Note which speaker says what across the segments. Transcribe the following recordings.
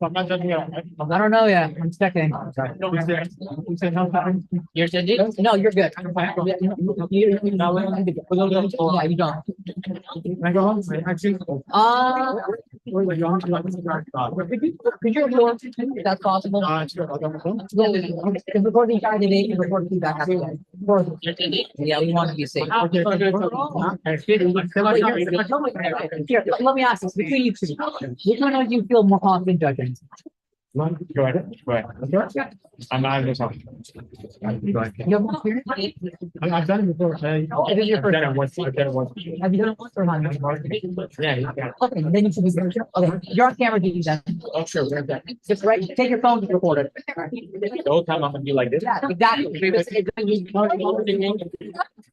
Speaker 1: I'm not judging you.
Speaker 2: I don't know yet. I'm checking. You're checking? No, you're good. Yeah, you don't.
Speaker 1: Can I go home? Actually,
Speaker 2: Could you report if that's possible?
Speaker 1: sure. I'll go home.
Speaker 2: Because recording Friday today and recording feedback after that. Yeah, we want to be safe.
Speaker 1: Okay.
Speaker 2: Here, let me ask this between you two. Which one do you feel more confident judging?
Speaker 1: Go ahead. Go ahead. I'm not in this one. Go ahead.
Speaker 2: You have experience?
Speaker 1: I've done it before.
Speaker 2: It is your
Speaker 1: I've
Speaker 2: first
Speaker 1: done it
Speaker 2: time.
Speaker 1: once. I've done it once.
Speaker 2: Have you done it once or not?
Speaker 1: Yeah, yeah.
Speaker 2: Okay, then you should be good. Okay, you're on camera, do that.
Speaker 1: Oh, sure. We're done.
Speaker 2: Just right, take your phone to record it.
Speaker 1: The whole time I'm gonna be like this.
Speaker 2: Yeah, exactly.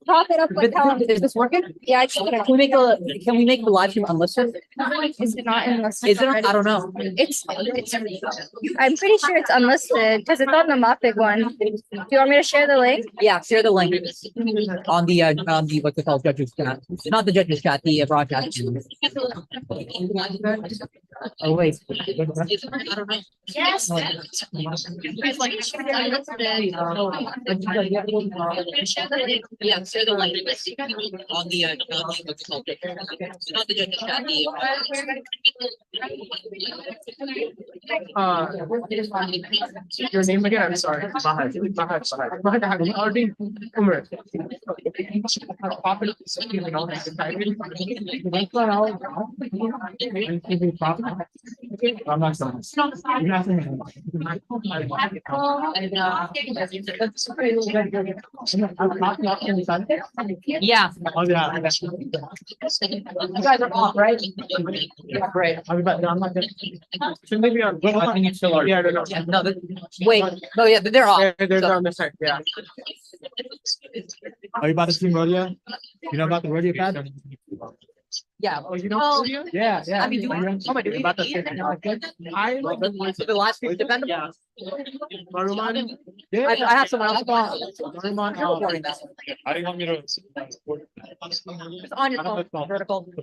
Speaker 3: Prop it up with how.
Speaker 2: Is this working?
Speaker 3: Yeah, I think
Speaker 2: Can we make the live stream unlisted?
Speaker 3: is it not unlisted?
Speaker 2: Is it? I don't know.
Speaker 3: It's I'm pretty sure it's unlisted because it's on the Muppet one. Do you want me to share the link?
Speaker 2: Yeah, share the link on the what's it called, judges chat. Not the judges chat, the broadcast. Oh wait.
Speaker 3: Yes.
Speaker 2: Yeah, share the link on the what's it called, not the judges chat, the
Speaker 1: Your name again? I'm sorry. Mahal. Already Umar. I'm not sorry. You have
Speaker 2: yeah.
Speaker 1: Oh yeah.
Speaker 2: You guys are off, right? Yeah, great.
Speaker 1: I'm not gonna. So maybe I'm.
Speaker 2: I think it's still our.
Speaker 1: Yeah, no.
Speaker 2: Yeah, no, wait, no, yeah, they're off.
Speaker 1: They're
Speaker 2: So-
Speaker 1: on the side. Yeah. Are you about to see rodeo? You know about the rodeo pad?
Speaker 2: Yeah.
Speaker 1: Oh, you know
Speaker 3: Oh.
Speaker 1: rodeo? Yeah, yeah.
Speaker 2: I mean, do we-
Speaker 1: Oh my,
Speaker 2: do we
Speaker 1: about the
Speaker 2: even
Speaker 1: same.
Speaker 2: I the last week dependable.
Speaker 1: Yeah. Maruman.
Speaker 2: I have someone else on.
Speaker 1: Maruman.
Speaker 2: You're recording that.
Speaker 1: I didn't want me to.
Speaker 2: It's on your phone, vertical.
Speaker 1: The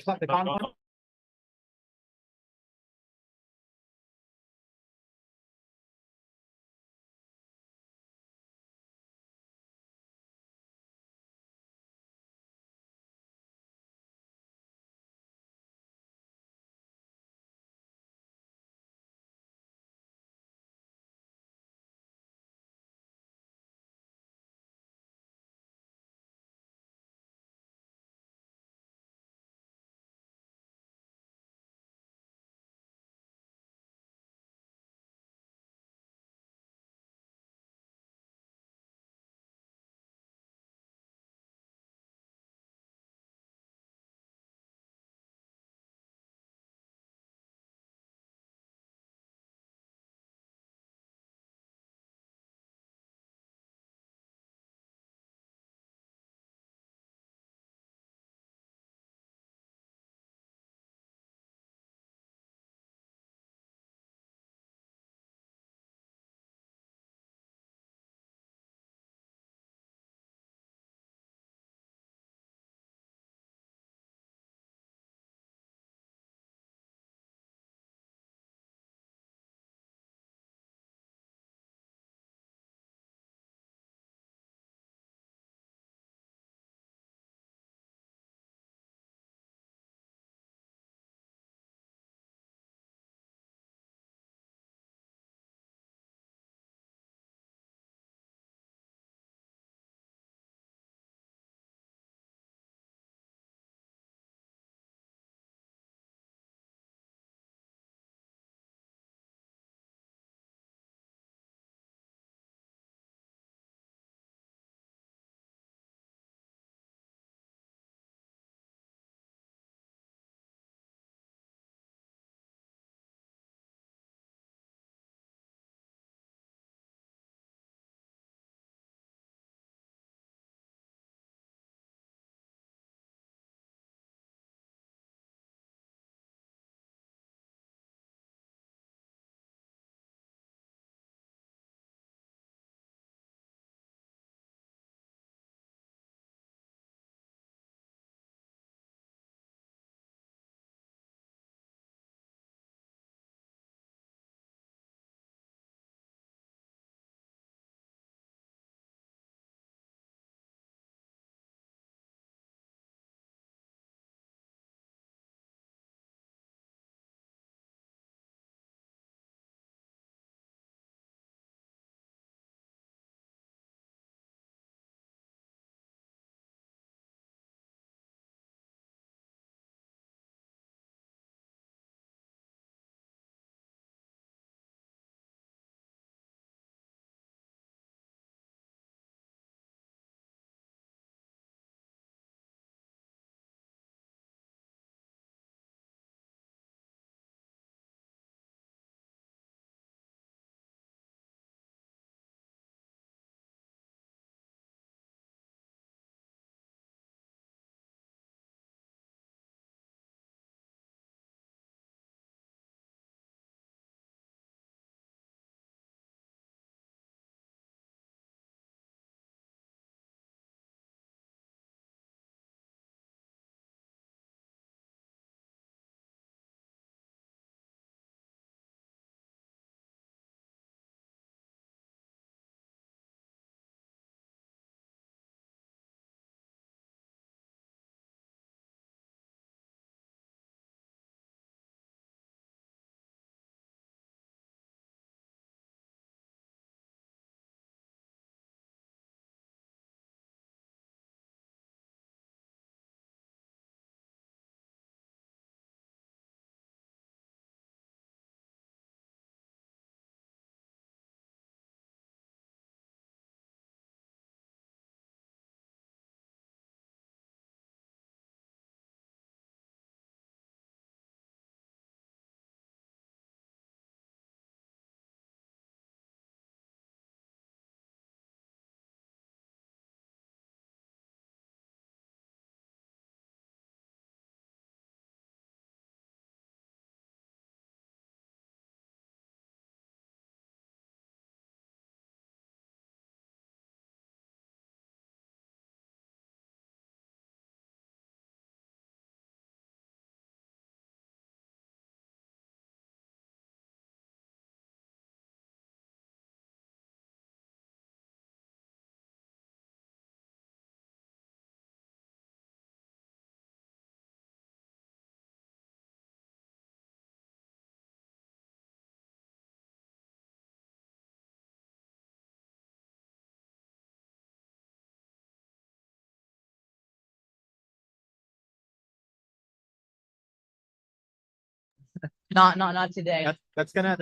Speaker 4: Not today.
Speaker 1: That's gonna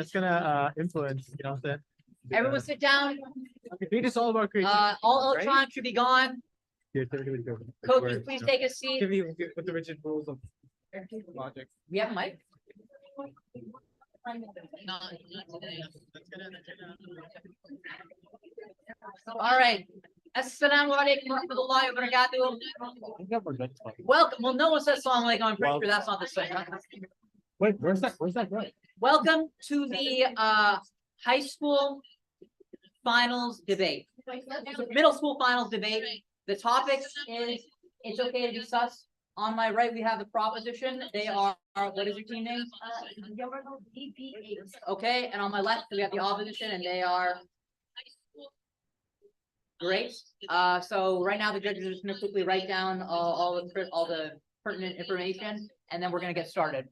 Speaker 1: influence, you know what I'm saying?
Speaker 4: Everyone sit down.
Speaker 1: We just all about creativity.
Speaker 4: All electronics should be gone.
Speaker 1: Here, here we go.
Speaker 4: Coaches, please take a seat.
Speaker 1: Give you with the rigid rules of logic.
Speaker 4: We have a mic.
Speaker 2: Not today.
Speaker 4: All right. Assalamu alaikum warahmatullahi wabarakatuh. Welcome. Well, no one says salam alaikum. I'm pretty sure that's not the same.
Speaker 1: Wait, where's that going?
Speaker 4: Welcome to the high school finals debate. Middle school finals debate. The topic is it's okay to be sus. On my right, we have the proposition. They are what is your team name? Okay, and on my left, we have the opposition, and they are great. So right now, the judges are just going to quickly write down all the pertinent information, and then we're going to get started.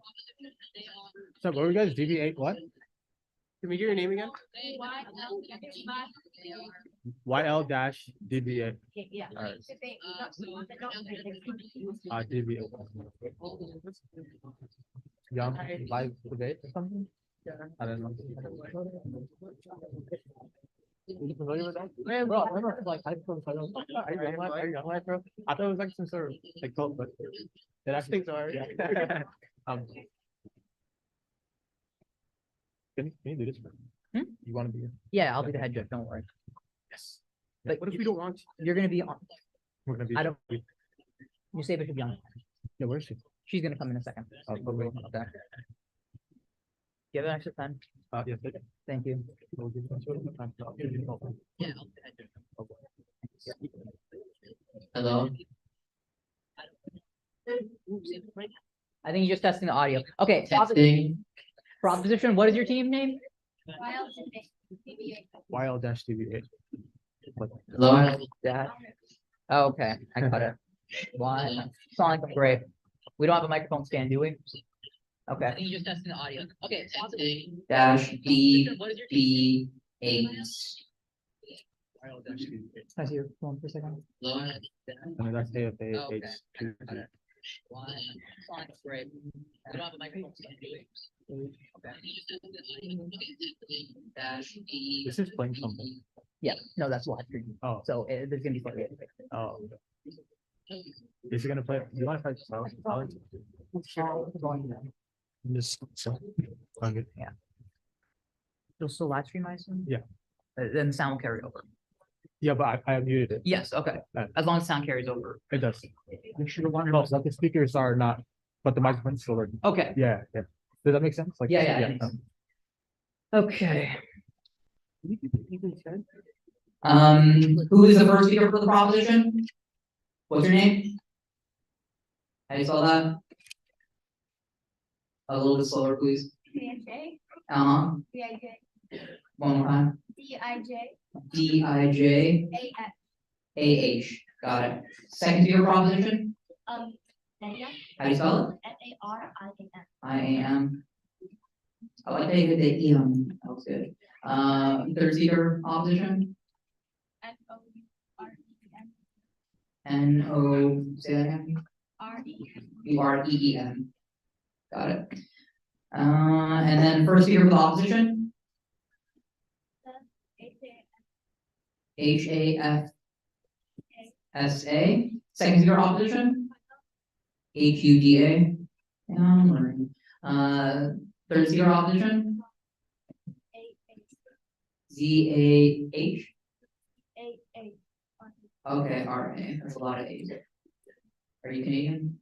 Speaker 1: So what were you guys? DB8 what? Can we hear your name again? YL-DB8.
Speaker 4: Yeah.
Speaker 1: Alright. DB8. Young live debate or something? I don't know. Are you familiar with that? Man, bro, I remember like high school. Are you young life, bro? I thought it was like some sort of like cult, but it actually are. Yeah. Can you do this? You want to be?
Speaker 4: Yeah, I'll be the head judge. Don't worry.
Speaker 1: Yes.
Speaker 4: But
Speaker 1: What if we don't want?
Speaker 4: you're going to be on.
Speaker 1: We're gonna be.
Speaker 4: I don't- You say Bishop Young.
Speaker 1: Yeah, where is she?
Speaker 4: She's going to come in a second.
Speaker 1: Oh, wait.
Speaker 4: Okay. Give an extra pen.
Speaker 1: Yes.
Speaker 4: Thank you.
Speaker 1: We'll give you time. I'll give you the
Speaker 2: Yeah.
Speaker 5: Hello.
Speaker 4: I think you're just testing the audio. Okay.
Speaker 5: Testing.
Speaker 4: Proposition. What is your team name?
Speaker 1: YL-DB8.
Speaker 5: Hello.
Speaker 4: That. Oh, okay, I got it. Why? Sound like great. We don't have a microphone stand, do we?
Speaker 2: I
Speaker 4: Okay.
Speaker 2: think you're just testing the audio. Okay.
Speaker 5: Testing. Dash D
Speaker 2: What is your team?
Speaker 5: B 8.
Speaker 1: YL-DB8.
Speaker 4: Can I see your phone for a second?
Speaker 5: Hello.
Speaker 1: And that's AFA H2.
Speaker 2: Why? Sound like great. We don't have a microphone. So do it. Okay. I think you're just testing the audio. Okay. Testing.
Speaker 5: Dash D.
Speaker 1: This is playing something.
Speaker 4: Yeah, no, that's live stream.
Speaker 1: Oh,
Speaker 4: So there's gonna be plenty.
Speaker 1: oh. Is he gonna play? You want to play silent? Just so. Okay.
Speaker 4: You'll still live stream, I assume?
Speaker 1: Yeah.
Speaker 4: Then sound will carry over.
Speaker 1: Yeah, but I muted it.
Speaker 4: Yes, okay. As long as sound carries over.
Speaker 1: It does. You should have wanted also, like the speakers are not, but the microphone's still working.
Speaker 4: Okay,
Speaker 1: Yeah, yeah. Does that make sense? Like,
Speaker 4: Yeah, yeah, it makes okay.
Speaker 5: Who is the first speaker for the proposition? What's your name? How do you spell that? A little bit slower, please. Uh-huh. One more time. D-I-J A-H. Got it. Second speaker proposition? How do you spell it? I-A-M. I like that you did the E-M. That was good. Third speaker opposition? N-O, say that again? U-R-E-E-M. Got it. And then first speaker for the opposition? H-A-F-S-A. Second speaker opposition? H-U-D-A. Yeah, I'm learning. Third speaker opposition? Z-A-H. Okay, R-A. That's a lot of A's. Are you Canadian?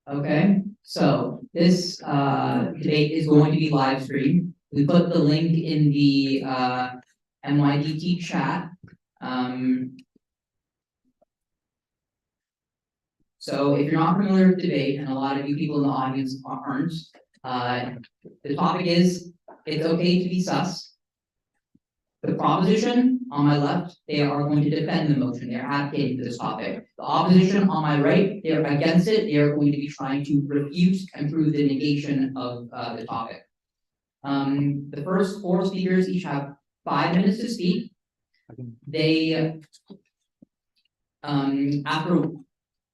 Speaker 5: Okay, so this debate is going to be live streamed. We put the link in the MYDT chat. So if you're not familiar with debate, and a lot of you people in the audience aren't, the topic is it's okay to be sus. The proposition on my left, they are going to defend the motion. They're advocating for this topic. The opposition on my right, they're against it. They are going to be trying to refute and prove the negation of the topic. The first 4 speakers each have 5 minutes to speak. They After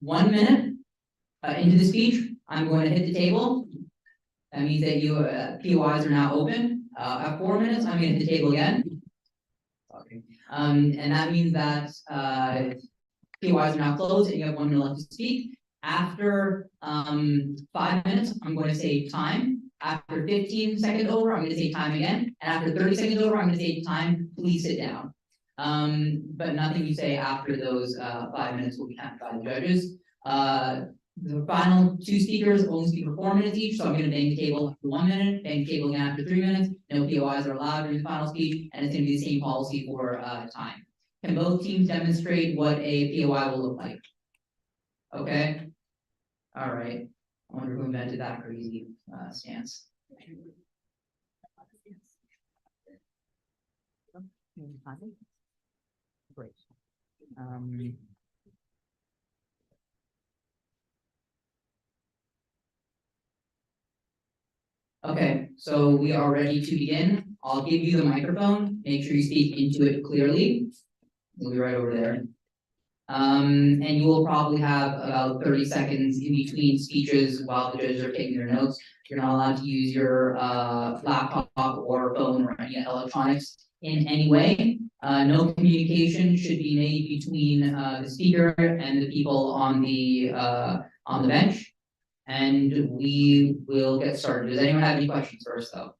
Speaker 5: 1 minute into the speech, I'm going to hit the table. That means that you POIs are now open. At 4 minutes, I'm going to hit the table again. And that means that POIs are now closed and you have 1 minute left to speak. After 5 minutes, I'm going to say time. After 15 seconds over, I'm going to say time again. And after 30 seconds over, I'm going to say time, please sit down. But nothing you say after those 5 minutes will be counted by the judges. The final 2 speakers only speak for 4 minutes each, so I'm going to bang the table after 1 minute, bang the table again after 3 minutes. No POIs are allowed during the final speech, and it's going to be the same policy for time. Can both teams demonstrate what a POI will look like? Okay. All right. I wonder who invented that crazy stance.
Speaker 4: Great.
Speaker 5: Okay, so we are ready to begin. I'll give you the microphone. Make sure you speak into it clearly. We'll be right over there. And you will probably have about 30 seconds in between speeches while the judges are taking their notes. You're not allowed to use your laptop or phone or any electronics in any way. No communication should be made between the speaker and the people on the bench. And we will get started. Does anyone have any questions first, though?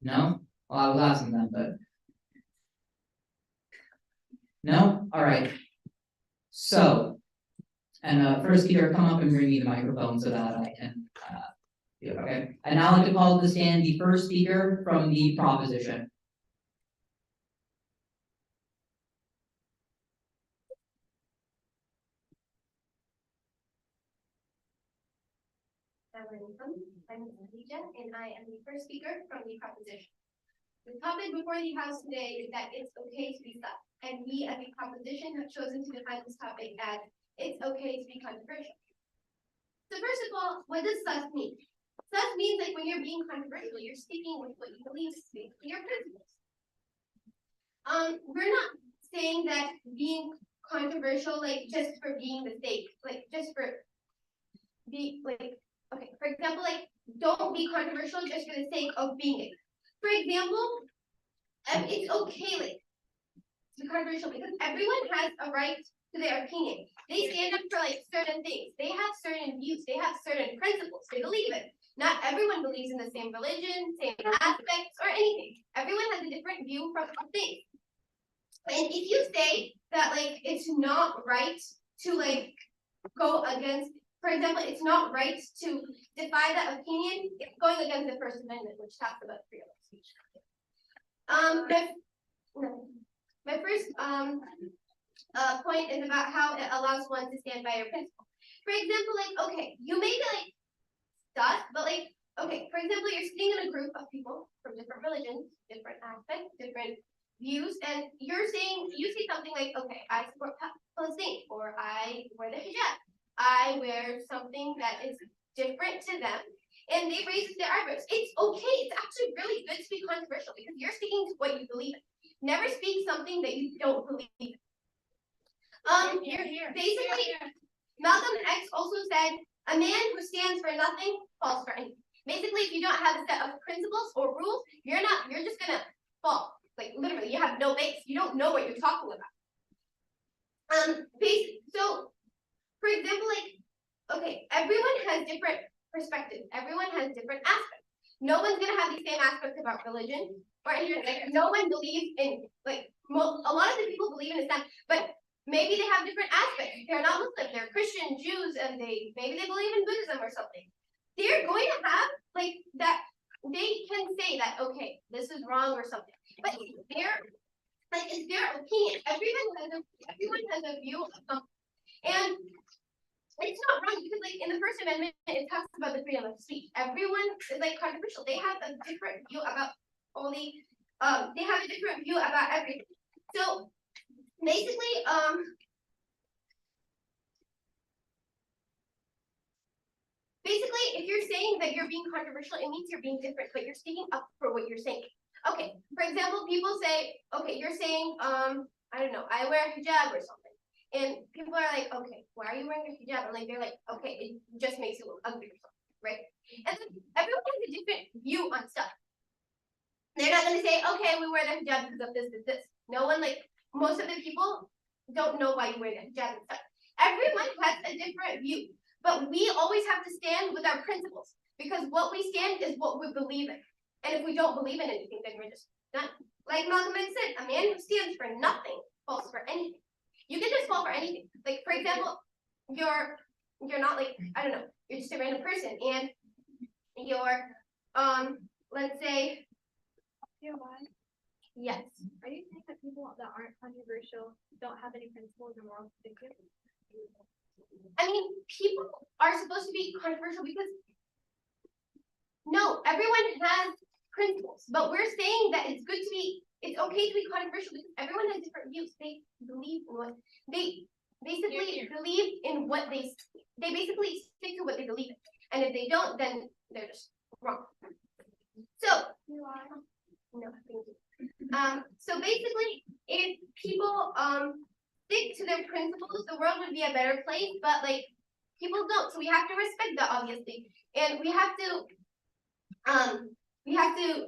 Speaker 5: No? Well, I was asking them, but no? All right. So, and first speaker, come up and bring me the microphone so that I can do it. Okay. I'd now like to call to the stand the first speaker from the proposition.
Speaker 6: I'm Khadija, and I am the first speaker from the proposition. The topic before the House today is that it's okay to be sus, and we as a proposition have chosen to define this topic as it's okay to be controversial. So first of all, what does sus mean? Sus means like when you're being controversial, you're sticking with what you believe is your principles. We're not saying that being controversial, like just for being the sake, like just for be like. Okay, for example, like, don't be controversial just for the sake of being it. For example, it's okay, like, to be controversial because everyone has a right to their opinion. They stand up for, like, certain things. They have certain views. They have certain principles. They believe it. Not everyone believes in the same religion, same aspects, or anything. Everyone has a different view from things. And if you say that, like, it's not right to, like, go against. For example, it's not right to defy that opinion. It's going against the First Amendment, which talks about freedom of speech. My first point is about how it allows one to stand by your principle. For example, like, okay, you may be like sus, but like, okay, for example, you're sitting in a group of people from different religions, different aspects, different views, and you say something like, okay, I support Palestine, or I wear the hijab. I wear something that is different to them, and they raise their eyebrows. It's okay. It's actually really good to be controversial because you're speaking to what you believe in. Never speak something that you don't believe in. Basically, Malcolm X also said, a man who stands for nothing falls for anything. Basically, if you don't have a set of principles or rules, you're just gonna fall. Like literally, you have no base. You don't know what you're talking about. So. For example, like, okay, everyone has different perspectives. Everyone has different aspects. No one's gonna have the same aspects about religion or anything. Like, no one believes in like a lot of the people believe in Islam, but maybe they have different aspects. They're not Muslim. They're Christian, Jews, and maybe they believe in Buddhism or something. They're going to have like that. They can say that okay, this is wrong or something, but it's their opinion. Everyone has a view of something, and it's not wrong because, like, in the First Amendment, it talks about the freedom of speech. Everyone is like controversial. They have a different view about they have a different view about everything. So basically, if you're saying that you're being controversial, it means you're being different, but you're speaking up for what you're saying. Okay, for example, people say, okay, you're saying, I don't know, I wear hijab or something. And people are like, okay, why are you wearing a hijab? And like, they're like, okay, it just makes you look ugly or something, right? And then everyone has a different view on stuff. They're not gonna say, okay, we wear the hijab because of this. No one, like, most of the people don't know why you wear the hijab and stuff. Everyone has a different view, but we always have to stand with our principles because what we stand is what we believe in. And if we don't believe in anything, then we're just done. Like Malcolm X said, a man who stands for nothing falls for anything. You can just fall for anything. Like, for example, you're not like, I don't know, you're just a random person and you're, let's say, yes.
Speaker 7: Are you saying that people that aren't controversial don't have any principles or moral convictions?
Speaker 6: I mean, people are supposed to be controversial because no, everyone has principles, but we're saying that it's okay to be controversial because everyone has different views. They believe in what they basically believe in what they basically stick to what they believe in. And if they don't, then they're just wrong. So no, thank you. So basically, if people stick to their principles, the world would be a better place. But like people don't, so we have to respect that obviously, and we have to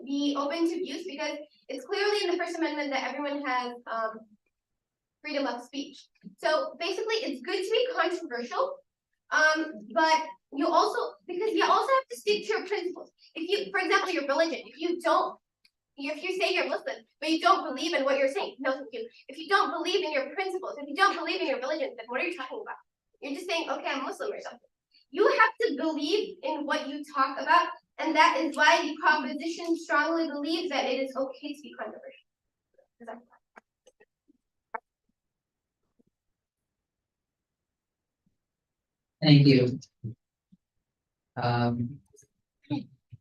Speaker 6: be open to views because it's clearly in the First Amendment that everyone has freedom of speech. So basically, it's good to be controversial, but you also have to stick to your principles. If you, for example, your religion, if you say you're Muslim, but you don't believe in what you're saying, no thank you. If you don't believe in your principles, if you don't believe in your religion, then what are you talking about? You're just saying, okay, I'm Muslim or something. You have to believe in what you talk about, and that is why the proposition strongly believes that it is okay to be controversial.
Speaker 5: Thank you.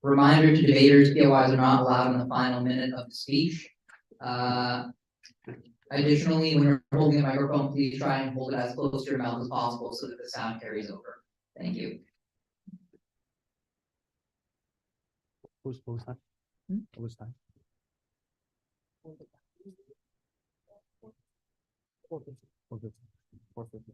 Speaker 5: Reminder to debaters, POIs are not allowed in the final minute of the speech. Additionally, when you're holding the microphone, please try and hold it as close to your mouth as possible so that the sound carries over. Thank you.
Speaker 1: Who's time? Who's time? 4:50.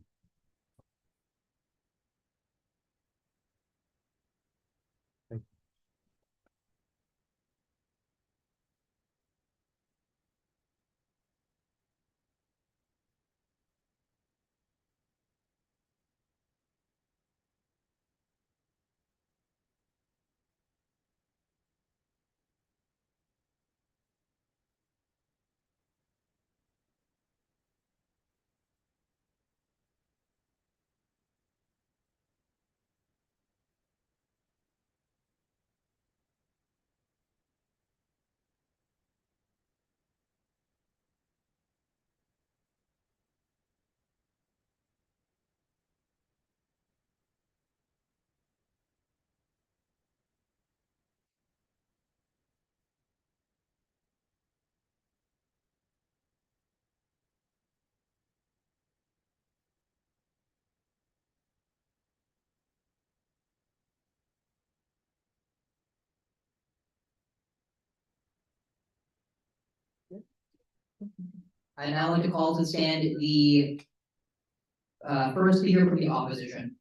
Speaker 5: I'd now like to call to stand the first speaker from the opposition.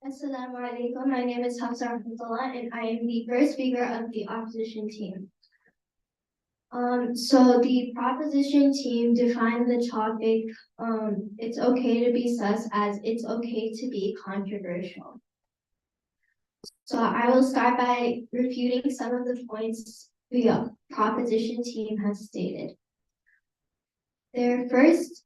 Speaker 8: Assalamu alaikum. My name is Hafsa Rahmatullah and I am the first speaker of the opposition team. So the proposition team defined the topic, it's okay to be sus as it's okay to be controversial. So I will start by refuting some of the points the proposition team has stated. Their first,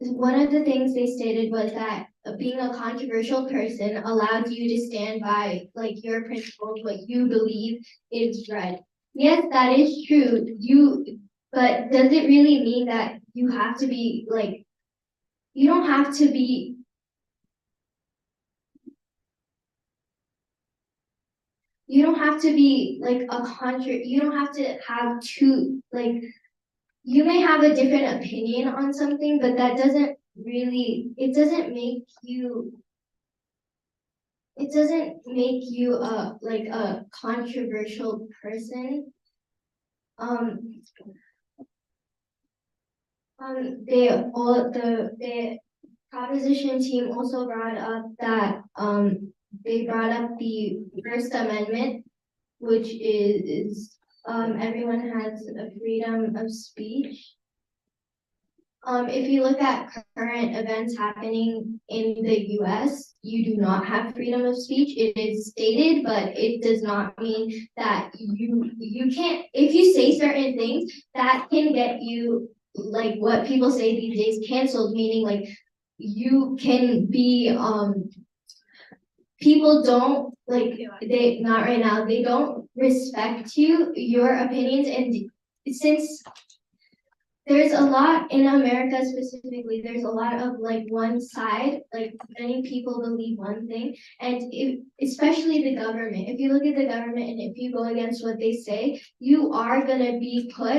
Speaker 8: one of the things they stated was that being a controversial person allows you to stand by like your principles, what you believe is right. Yes, that is true. But does it really mean that you have to be like you don't have to be like you don't have to have two, like, you may have a different opinion on something, but that doesn't really, it doesn't make you like a controversial person. Um, the proposition team also brought up that they brought up the First Amendment, which is everyone has a freedom of speech. If you look at current events happening in the US, you do not have freedom of speech. It is stated, but it does not mean that you can't, if you say certain things, that can get you, like what people say these days, canceled, meaning like you can be people don't like, they not right now, they don't respect your opinions, and since there's a lot in America specifically, there's a lot of like one side, like many people believe one thing, and especially the government. If you look at the government and if you go against what they say, you're gonna be put,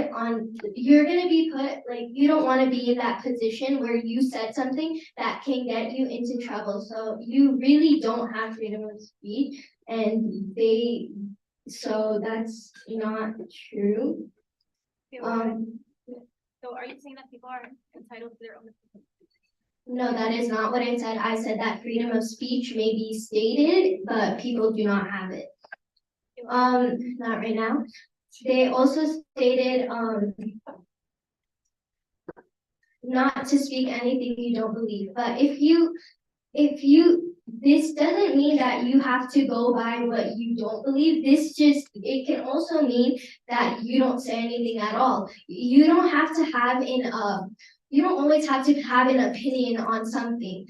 Speaker 8: like, you don't wanna be in that position where you said something that can get you into trouble. So you really don't have freedom of speech, and so that's not true.
Speaker 7: So are you saying that people are entitled to their own opinion?
Speaker 8: No, that is not what I said. I said that freedom of speech may be stated, but people do not have it. Not right now. They also stated not to speak anything you don't believe. But if you this doesn't mean that you have to go by what you don't believe. It can also mean that you don't say anything at all. You don't have to have you don't always have to have an opinion on something.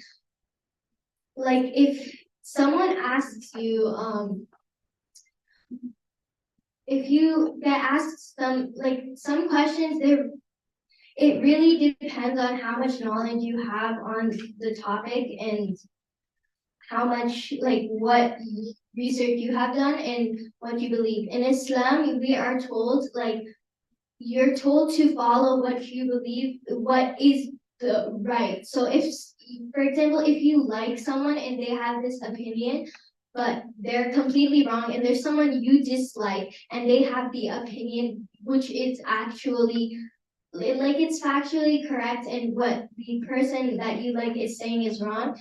Speaker 8: Like if someone asks you, if you get asked some questions, it really depends on how much knowledge you have on the topic and how much, like, what research you have done and what you believe. In Islam, we are told, like, you're told to follow what you believe, what is the right. So if, for example, if you like someone and they have this opinion, but they're completely wrong, and there's someone you dislike and they have the opinion which is actually, like, it's factually correct, and what the person that you like is saying is wrong,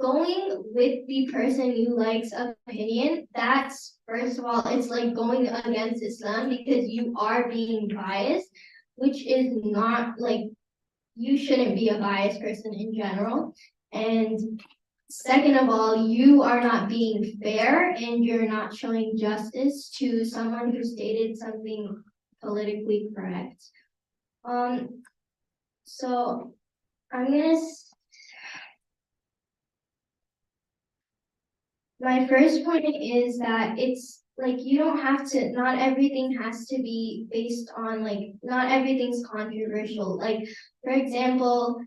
Speaker 8: going with the person you like's opinion, that's, first of all, it's like going against Islam because you are being biased, which is not, like, you shouldn't be a biased person in general. And second of all, you are not being fair and you're not showing justice to someone who stated something politically correct. So I'm gonna my first point is that it's like you don't have to, not everything has to be based on, like, not everything's controversial. Like, for example,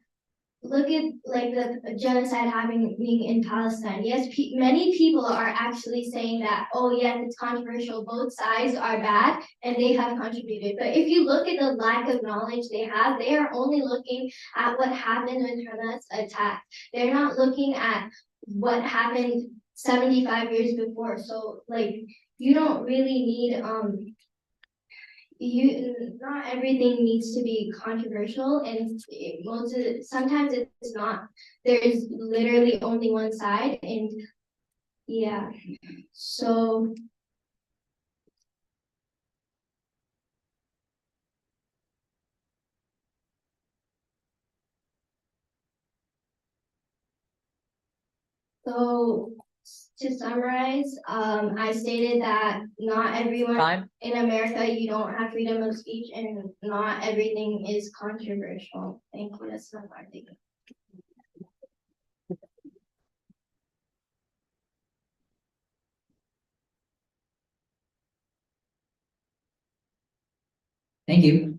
Speaker 8: look at like the genocide happening in Palestine. Yes, many people are actually saying that, oh yes, it's controversial, both sides are bad and they have contributed. But if you look at the lack of knowledge they have, they are only looking at what happened when Hamas attacked. They're not looking at what happened 75 years before. So like, you don't really need not everything needs to be controversial, and sometimes it's not. There's literally only one side, and yeah. So So to summarize, I stated that not everyone
Speaker 4: Time.
Speaker 8: in America, you don't have freedom of speech, and not everything is controversial. Thank you. That's my part.
Speaker 5: Thank you.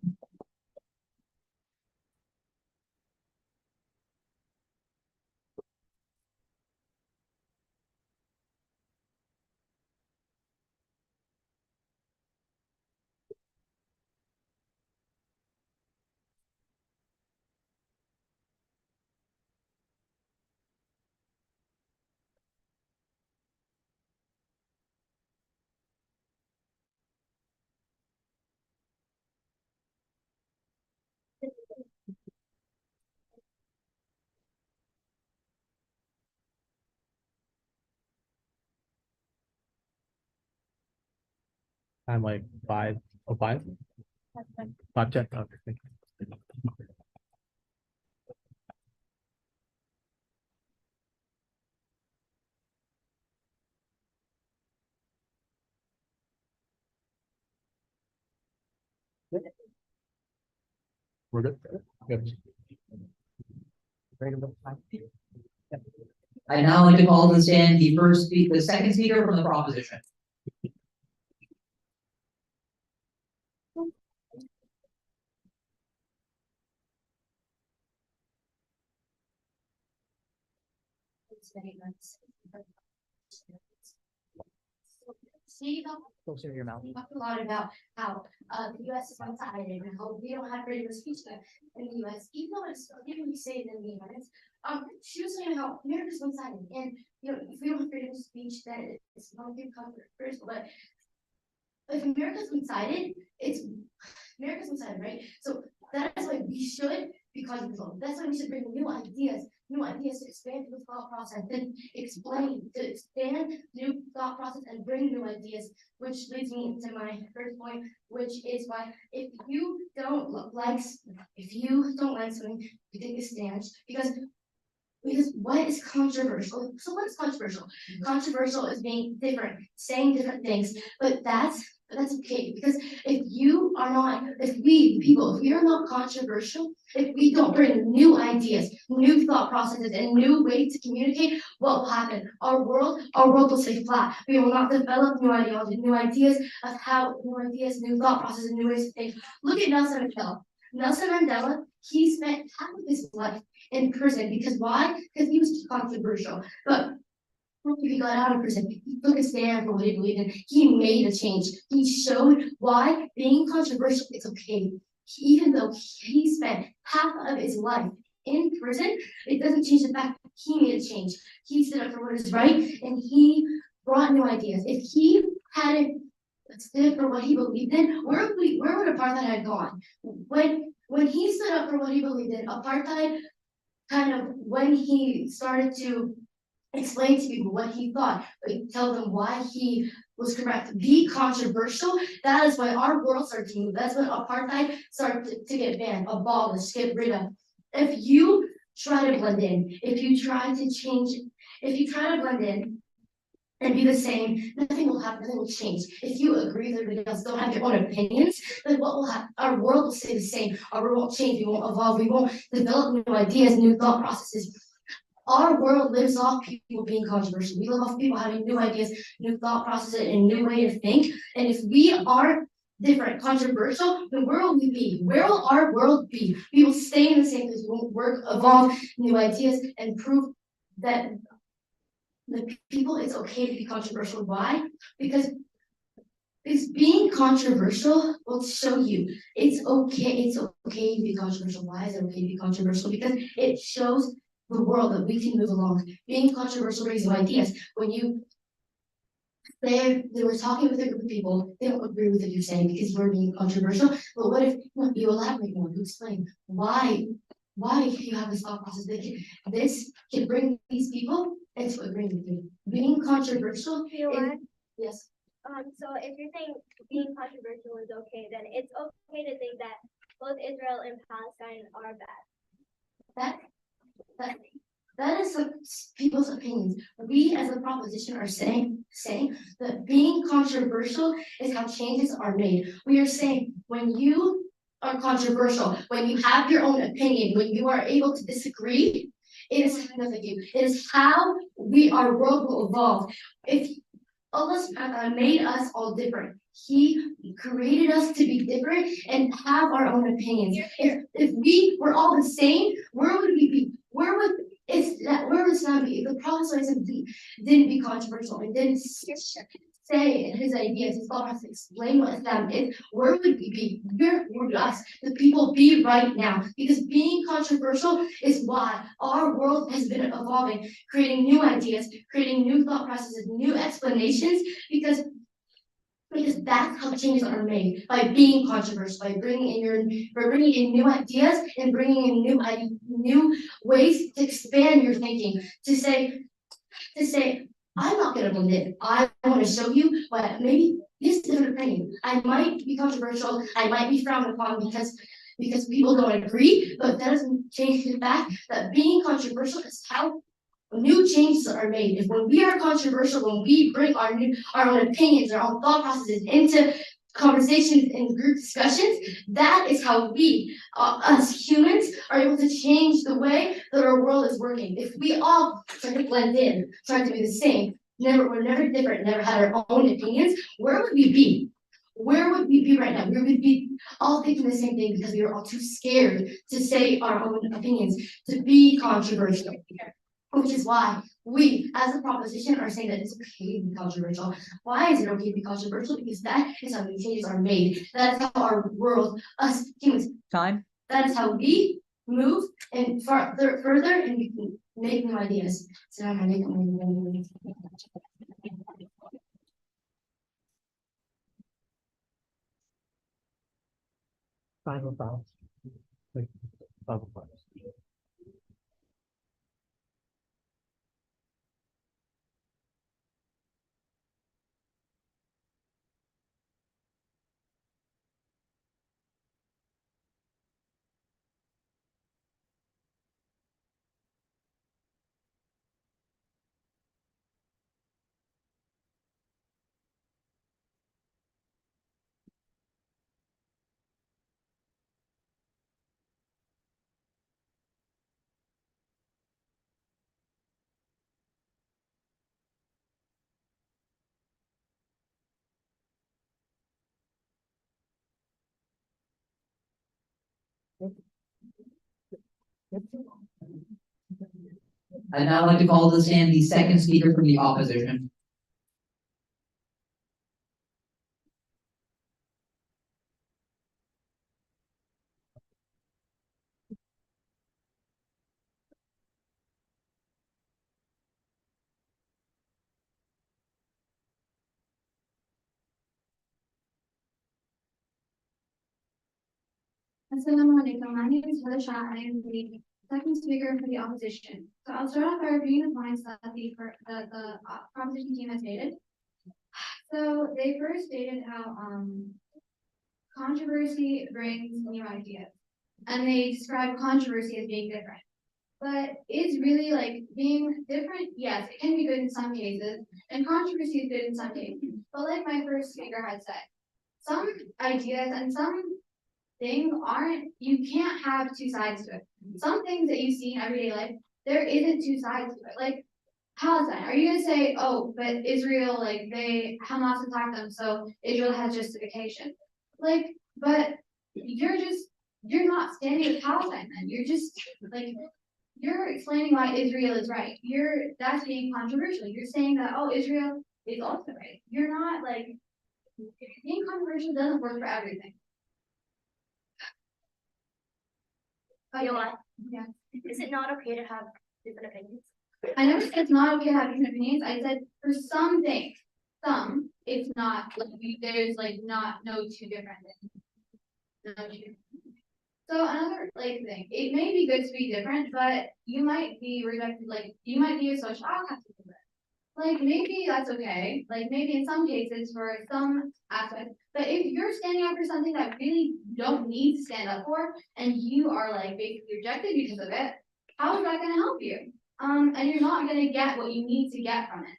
Speaker 1: I'm like 5 or 5. 5'10". Okay. We're good. Good.
Speaker 5: I now like to call to the stand the second speaker from the proposition.
Speaker 1: Closer to your mouth.
Speaker 8: We talked a lot about how the US is one-sided and how we don't have freedom of speech in the US, even though it's even we say it in the United. She was saying how America's one-sided, and if we don't have freedom of speech, then it's not a good first. But if America's one-sided, America's one-sided, right? So that is why we should be controversial. That's why we should bring new ideas to expand the thought process, then to expand new thought process and bring new ideas, which leads me to my first point, which is why if you don't like something, you take a stance because what is controversial? So what is controversial? Controversial is being different, saying different things, but that's okay because if we are not controversial, if we don't bring new ideas, new thought processes, and new ways to communicate, what will happen? Our world will stay flat. We will not develop new ideology, new ideas, new thought processes, and new ways to think. Look at Nelson Mandela. Nelson Mandela, he spent half of his life in prison because why? Because he was controversial. But after he got out of prison, he took a stand for what he believed in. He made a change. He showed why being controversial is okay. Even though he spent half of his life in prison, it doesn't change the fact he made a change. He stood up for what is right and he brought new ideas. If he hadn't stood for what he believed in, where would apartheid have gone? When he stood up for what he believed in, apartheid kind of when he started to explain to people what he thought, tell them why he was correct, be controversial. That is why our world started to move. That's when apartheid started to get banned, abolished, get rid of. If you try to blend in, if you try to blend in and be the same, nothing will happen, nothing will change. If you agree with everybody else, don't have your own opinions, then what will happen? Our world will stay the same. Our world won't change, we won't evolve, we won't develop new ideas, new thought processes. Our world lives off people being controversial. We live off people having new ideas, new thought processes, and new way to think. And if we are different, controversial, then where will we be? Where will our world be? We will stay in the same place. We won't work, evolve new ideas, and prove that the people it's okay to be controversial. Why? Because being controversial will show you it's okay to be controversial. Why is it okay to be controversial? Because it shows the world that we can move along. Being controversial brings new ideas. When they were talking with a group of people, they don't agree with what you're saying because you're being controversial. But what if you elaborate more, you explain why you have this thought process? This can bring these people into agreement with you. Being controversial. Yes.
Speaker 7: So if you're saying being controversial is okay, then it's okay to think that both Israel and Palestine are bad.
Speaker 8: That is some people's opinions. We as a proposition are saying that being controversial is how changes are made. We are saying when you are controversial, when you have your own opinion, when you are able to disagree, it is it is how our world will evolve. If Allah made us all different. He created us to be different and have our own opinions. If we were all the same, where would we be? Where would Islam be? If the Prophet didn't be controversial and didn't say his ideas, his thought process, explain what Islam is, where would we be? Where would us, the people, be right now? Because being controversial is why our world has been evolving, creating new ideas, creating new thought processes, new explanations, because that's how changes are made, by being controversial, by bringing in new ideas and bringing in new ways to expand your thinking, to say, I'm not going to blend in. I want to show you what maybe
Speaker 9: this is a different opinion. I might be controversial, I might be frowned upon because people don't agree, but that doesn't change the fact that being controversial is how new changes are made. If when we are controversial, when we bring our own opinions, our own thought processes into conversations and group discussions, that is how we, as humans, are able to change the way that our world is working. If we all try to blend in, try to be the same, we're never different, never had our own opinions, where would we be? Where would we be right now? We would be all thinking the same thing because we were all too scared to say our own opinions, to be controversial. Which is why we, as a proposition, are saying that it's okay to be controversial. Why is it okay to be controversial? Because that is how new changes are made. That is how our world, us humans,
Speaker 4: Time.
Speaker 9: that is how we move and further, and we can make new ideas. So I'm gonna make them.
Speaker 1: Final thoughts. Like, final thoughts.
Speaker 5: I'd now like to call to the stand the second speaker from the opposition.
Speaker 8: Assalamualaikum. My name is Heather Shah. I am the second speaker for the opposition. So I'll start off by reviewing the points that the proposition team has stated. So they first stated how controversy brings new ideas, and they describe controversy as being different. But it's really like being different. Yes, it can be good in some cases, and controversy is good in some cases. But like my first speaker had said, some ideas and some things you can't have two sides to it. Some things that you see in everyday life, there isn't two sides to it. Like Palestine, are you gonna say, oh, but Israel, like Hamas attacked them, so Israel has justification? Like, but you're not standing with Palestine then. You're just like you're explaining why Israel is right. That's being controversial. You're saying that, oh, Israel is also right. You're not like being controversial doesn't work for everything.
Speaker 7: You know what?
Speaker 8: Yeah.
Speaker 7: Is it not okay to have different opinions?
Speaker 8: I never said it's not okay to have different opinions. I said for some things, it's not like there's like no two different things. No two. So another like thing, it may be good to be different, but you might be rejected. Like you might be a social outcast. Like maybe that's okay. Like maybe in some cases for some aspects. But if you're standing up for something that really don't need to stand up for, and you are like basically rejected because of it, how is that going to help you? And you're not going to get what you need to get from it.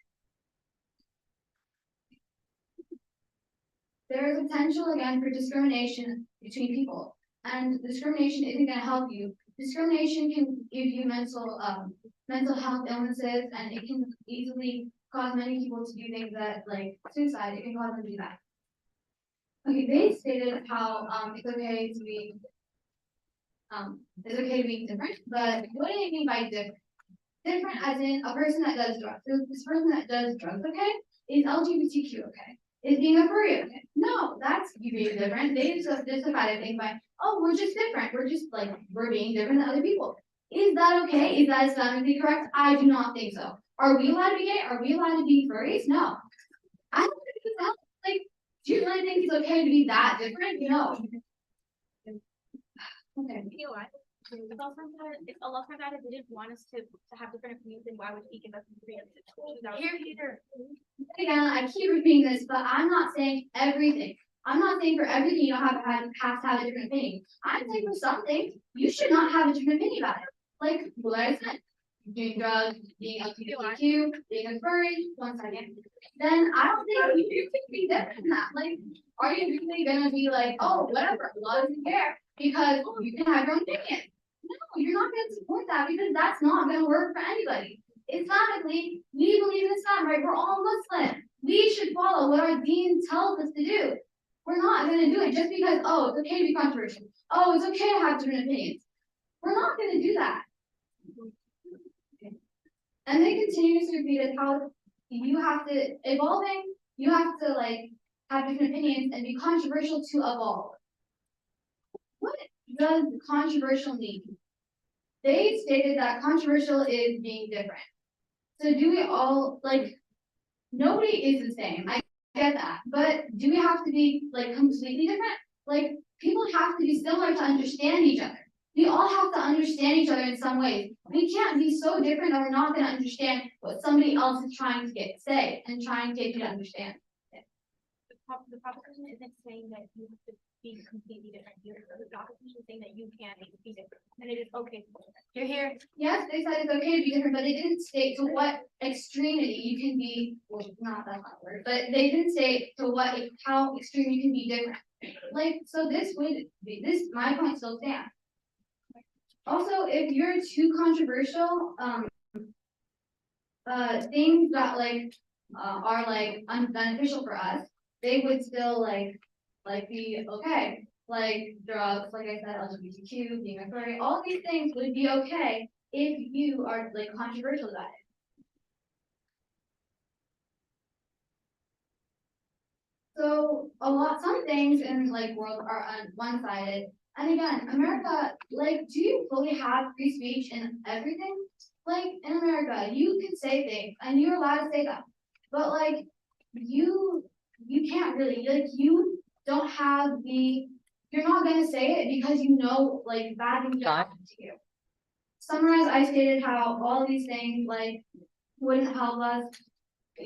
Speaker 8: There is potential again for discrimination between people, and discrimination isn't going to help you. Discrimination can give you mental health illnesses, and it can easily cause many people to do things that like suicide. It can cause them to do that. Okay, they stated how it's okay to be different, but what do they mean by different? Different as in a person that does drugs. So this person that does drugs, okay, is LGBTQ okay? Is being a furry okay? No, that's you being different. They justify their thing by, oh, we're just different. We're just like we're being different than other people. Is that okay? Is that Islamically correct? I do not think so. Are we allowed to be gay? Are we allowed to be furries? No. I don't think it's that. Like, do you really think it's okay to be that different? No. Okay.
Speaker 7: You know what? It's also that it's a lot of that they didn't want us to have different opinions, and why would he give us three of the
Speaker 9: Here, Peter. Again, I keep repeating this, but I'm not saying everything. I'm not saying for everything you don't have to have a different opinion. I'm saying for some things, you should not have a different opinion about it. Like what I said, doing drugs, being LGBTQ, being a furry, 1 second. Then I don't think you can be different than that. Like, are you really gonna be like, oh, whatever, love doesn't care because you can have your own opinion? No, you're not gonna support that because that's not gonna work for anybody. Islamically, we believe in Islam, right? We're all Muslim. We should follow what our deen tells us to do. We're not gonna do it just because, oh, it's okay to be controversial. Oh, it's okay to have different opinions. We're not gonna do that. And they continuously repeat it how you have to evolving, you have to like have different opinions and be controversial to evolve. What does controversial mean? They stated that controversial is being different. So do we all like nobody is the same. I get that. But do we have to be like completely different? Like people have to be similar to understand each other. We all have to understand each other in some ways. We can't be so different that we're not going to understand what somebody else is trying to say and trying to get you to understand.
Speaker 7: The proposition isn't saying that you have to be completely different. The proposition is saying that you can be different, and it is okay.
Speaker 9: You're here. Yes, they said it's okay to be different, but they didn't state to what extremity you can be. Well, not that word, but they didn't say to what how extreme you can be different. Like so, this would be this. My point still stands. Also, if you're too controversial, things that like are like unbeneficial for us, they would still like be okay. Like drugs, like I said, LGBTQ, being a furry, all these things would be okay if you are like controversial about it. So some things in like world are one-sided. And again, America, like, do you fully have free speech in everything? Like in America, you can say things and you're allowed to say them. But like you can't really like you don't have you're not gonna say it because you know like bad things are happening to you. Summarize, I stated how all these things like wouldn't help us.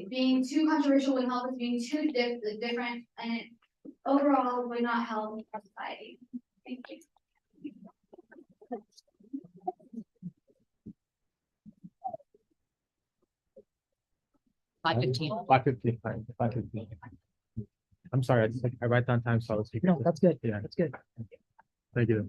Speaker 9: Being too controversial would help us being too different and it overall would not help our society. Thank you.
Speaker 4: Five 15.
Speaker 1: 5:15, 5:15. I'm sorry, I write down time so I was speaking.
Speaker 4: No, that's good.
Speaker 1: Yeah.
Speaker 4: That's good.
Speaker 1: Thank you.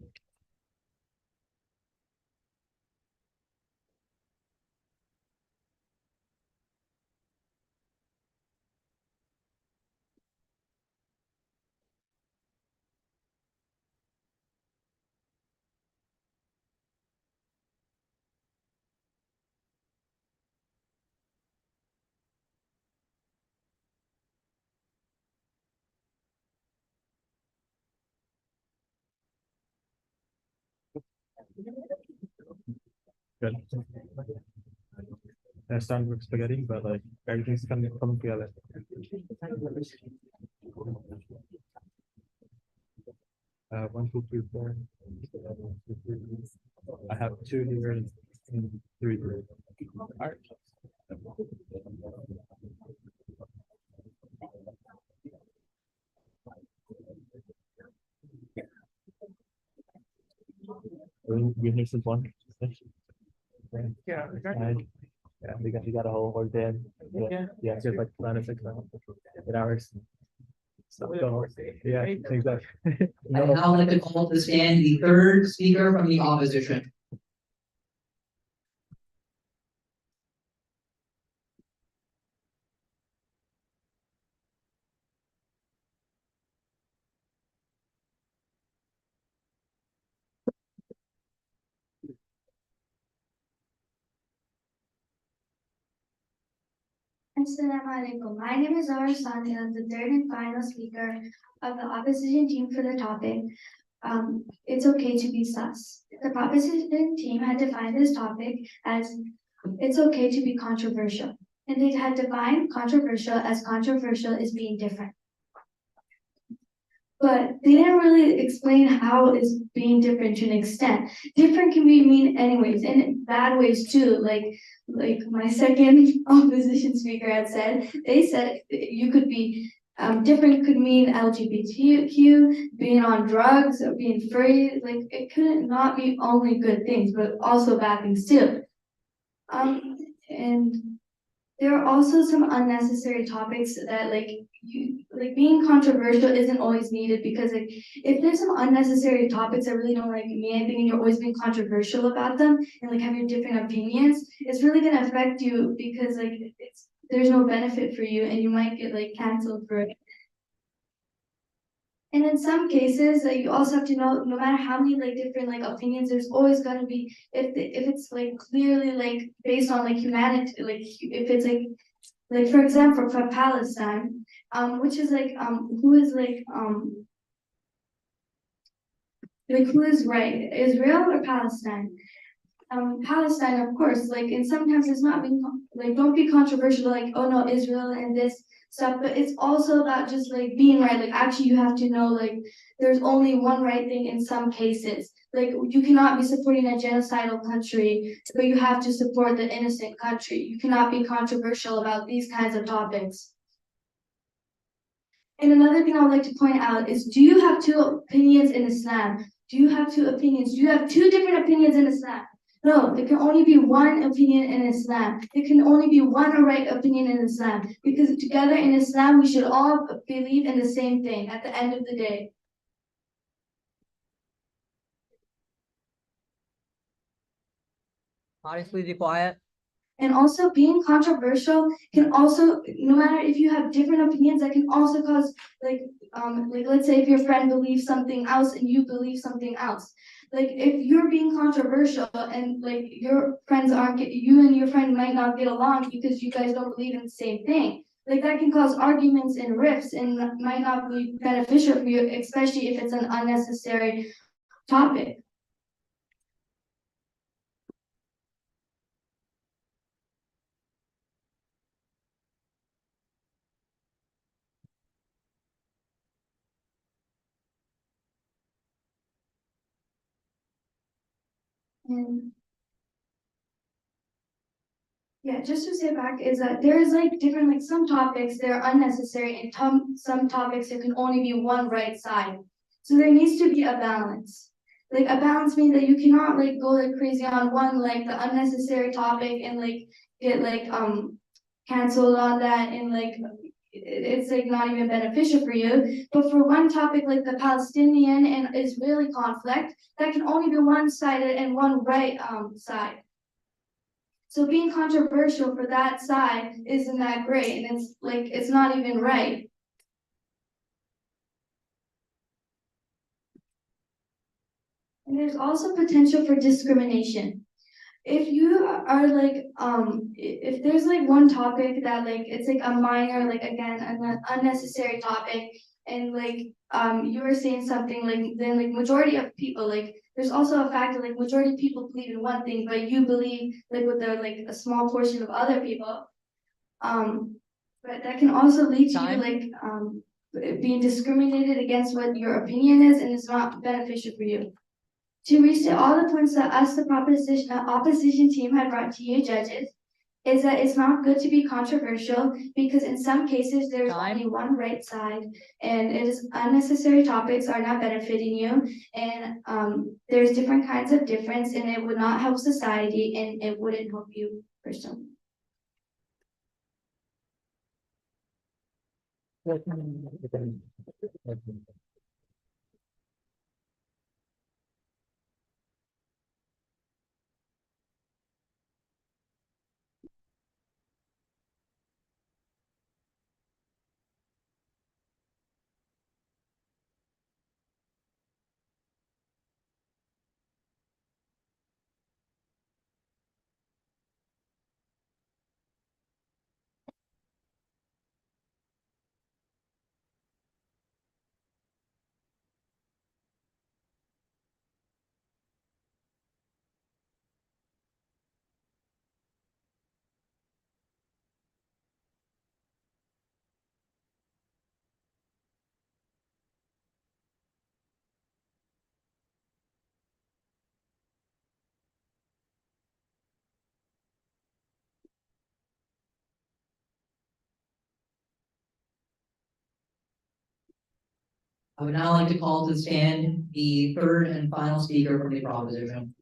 Speaker 1: Good. I started with spaghetti, but like everything's coming together. One, two, three, four. I have 2 here and 3 here. All right. We missed one. Yeah. Yeah, we got a whole horde in. Yeah, just like plan of 6 hours. So, yeah, exactly.
Speaker 5: I would now like to call to stand the third speaker from the opposition.
Speaker 8: Assalamu alaikum. My name is Zahra Sani. I'm the third and final speaker of the opposition team for the topic. It's okay to be sus. The opposition team had defined this topic as it's okay to be controversial. And they had defined controversial as controversial is being different. but they didn't really explain how is being different to an extent. Different can be mean anyways, and in bad ways too. Like my second opposition speaker had said, they said you could be different could mean LGBTQ, being on drugs, or being free. Like it couldn't not be only good things, but also bad things too. And there are also some unnecessary topics that being controversial isn't always needed, because like if there's some unnecessary topics that really don't like mean anything and you're always being controversial about them and like having different opinions, it's really gonna affect you, because like there's no benefit for you and you might get like canceled for it. And in some cases, you also have to know, no matter how many like different like opinions, there's always gonna be, if it's like clearly like based on like humanity, like if it's like for example for Palestine, which is who is who is right, Israel or Palestine? Palestine, of course, like, and sometimes it's not being like, don't be controversial, like, oh no, Israel and this stuff, but it's also about just like being right. Like, actually, you have to know, like, there's only one right thing in some cases. Like, you cannot be supporting a genocidal country, but you have to support the innocent country. You cannot be controversial about these kinds of topics. And another thing I would like to point out is, do you have two opinions in Islam? Do you have two opinions? Do you have two different opinions in Islam? No, there can only be one opinion in Islam. There can only be one right opinion in Islam, because together in Islam, we should all believe in the same thing at the end of the day.
Speaker 4: Audience, please be quiet.
Speaker 8: And also, being controversial can also, no matter if you have different opinions, that can also cause like let's say if your friend believes something else and you believe something else. Like if you're being controversial and like your friends you and your friend might not get along because you guys don't believe in the same thing. Like that can cause arguments and rifts and might not be beneficial for you, especially if it's an unnecessary topic. And yeah, just to say back is that there's like different, like some topics that are unnecessary and some topics there can only be one right side. So there needs to be a balance. Like a balance means that you cannot like go like crazy on one, like the unnecessary topic and like get like canceled on that, and like it's like not even beneficial for you. But for one topic like the Palestinian and Israeli conflict, that can only be one sided and one right side. So being controversial for that side isn't that great, and it's like it's not even right. And there's also potential for discrimination. If you are like if there's like one topic that like it's like a minor, like again an unnecessary topic, and like you were saying something, like then like majority of people, like there's also a fact that like majority of people believe in one thing, but you believe like with the like a small portion of other people, but that can also lead to you like being discriminated against what your opinion is, and it's not beneficial for you. To restate all the points that us, the opposition team, had brought to you judges, is that it's not good to be controversial, because in some cases there's only one right side, and it is unnecessary topics are not benefiting you, and there's different kinds of difference, and it would not help society, and it wouldn't help you personally.
Speaker 5: I would now like to call to stand the third and final speaker from the proposition.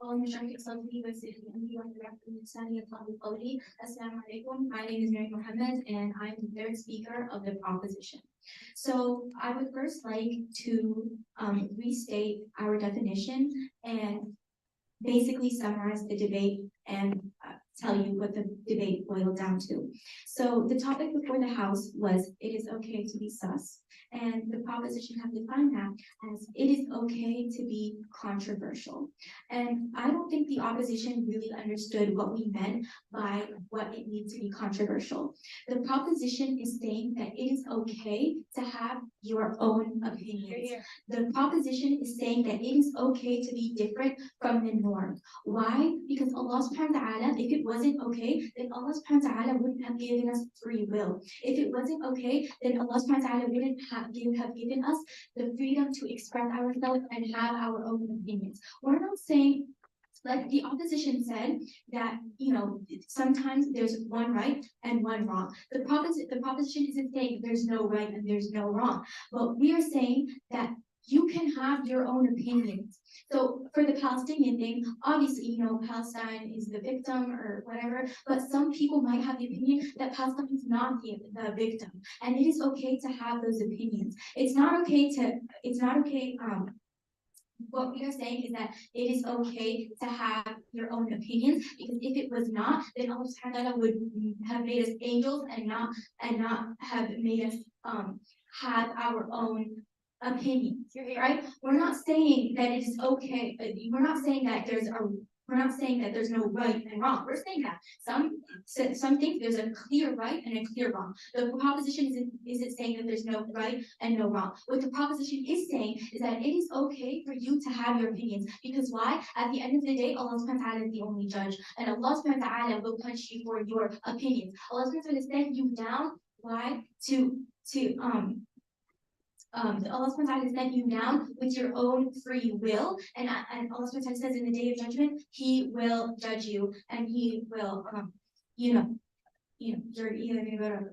Speaker 10: Assalamu alaikum. My name is Mary Mohammed and I'm the third speaker of the proposition. So I would first like to restate our definition and basically summarize the debate and tell you what the debate boiled down to. So the topic before the House was it is okay to be sus, and the proposition have defined that as it is okay to be controversial. And I don't think the opposition really understood what we meant by what it means to be controversial. The proposition is saying that it is okay to have your own opinions. The proposition is saying that it is okay to be different from the norm. Why? Because Allah subhanahu wa ta'ala, if it wasn't okay, then Allah subhanahu wa ta'ala wouldn't have given us free will. If it wasn't okay, then Allah subhanahu wa ta'ala wouldn't have given us the freedom to express ourselves and have our own opinions. We're not saying, like the opposition said, that sometimes there's one right and one wrong. The proposition isn't saying there's no right and there's no wrong, but we are saying that you can have your own opinions. So for the Palestinian thing, obviously, Palestine is the victim or whatever, but some people might have the opinion that Palestine is not the victim, and it is okay to have those opinions. It's not okay. What we are saying is that it is okay to have your own opinions, because if it was not, then Allah subhanahu wa ta'ala would have made us angels and not have made us have our own opinions, right? We're not saying that it is okay. We're not saying that there's no right and wrong. We're saying that some things there's a clear right and a clear wrong. The proposition isn't saying that there's no right and no wrong. What the proposition is saying is that it is okay for you to have your opinions. Because why? At the end of the day, Allah subhanahu wa ta'ala is the only judge, and Allah subhanahu wa ta'ala will punish you for your opinions. Allah subhanahu wa ta'ala sent you down. Why? Allah subhanahu wa ta'ala sent you down with your own free will, and Allah subhanahu wa ta'ala says in the day of judgment, He will judge you, and He will, you're either gonna go to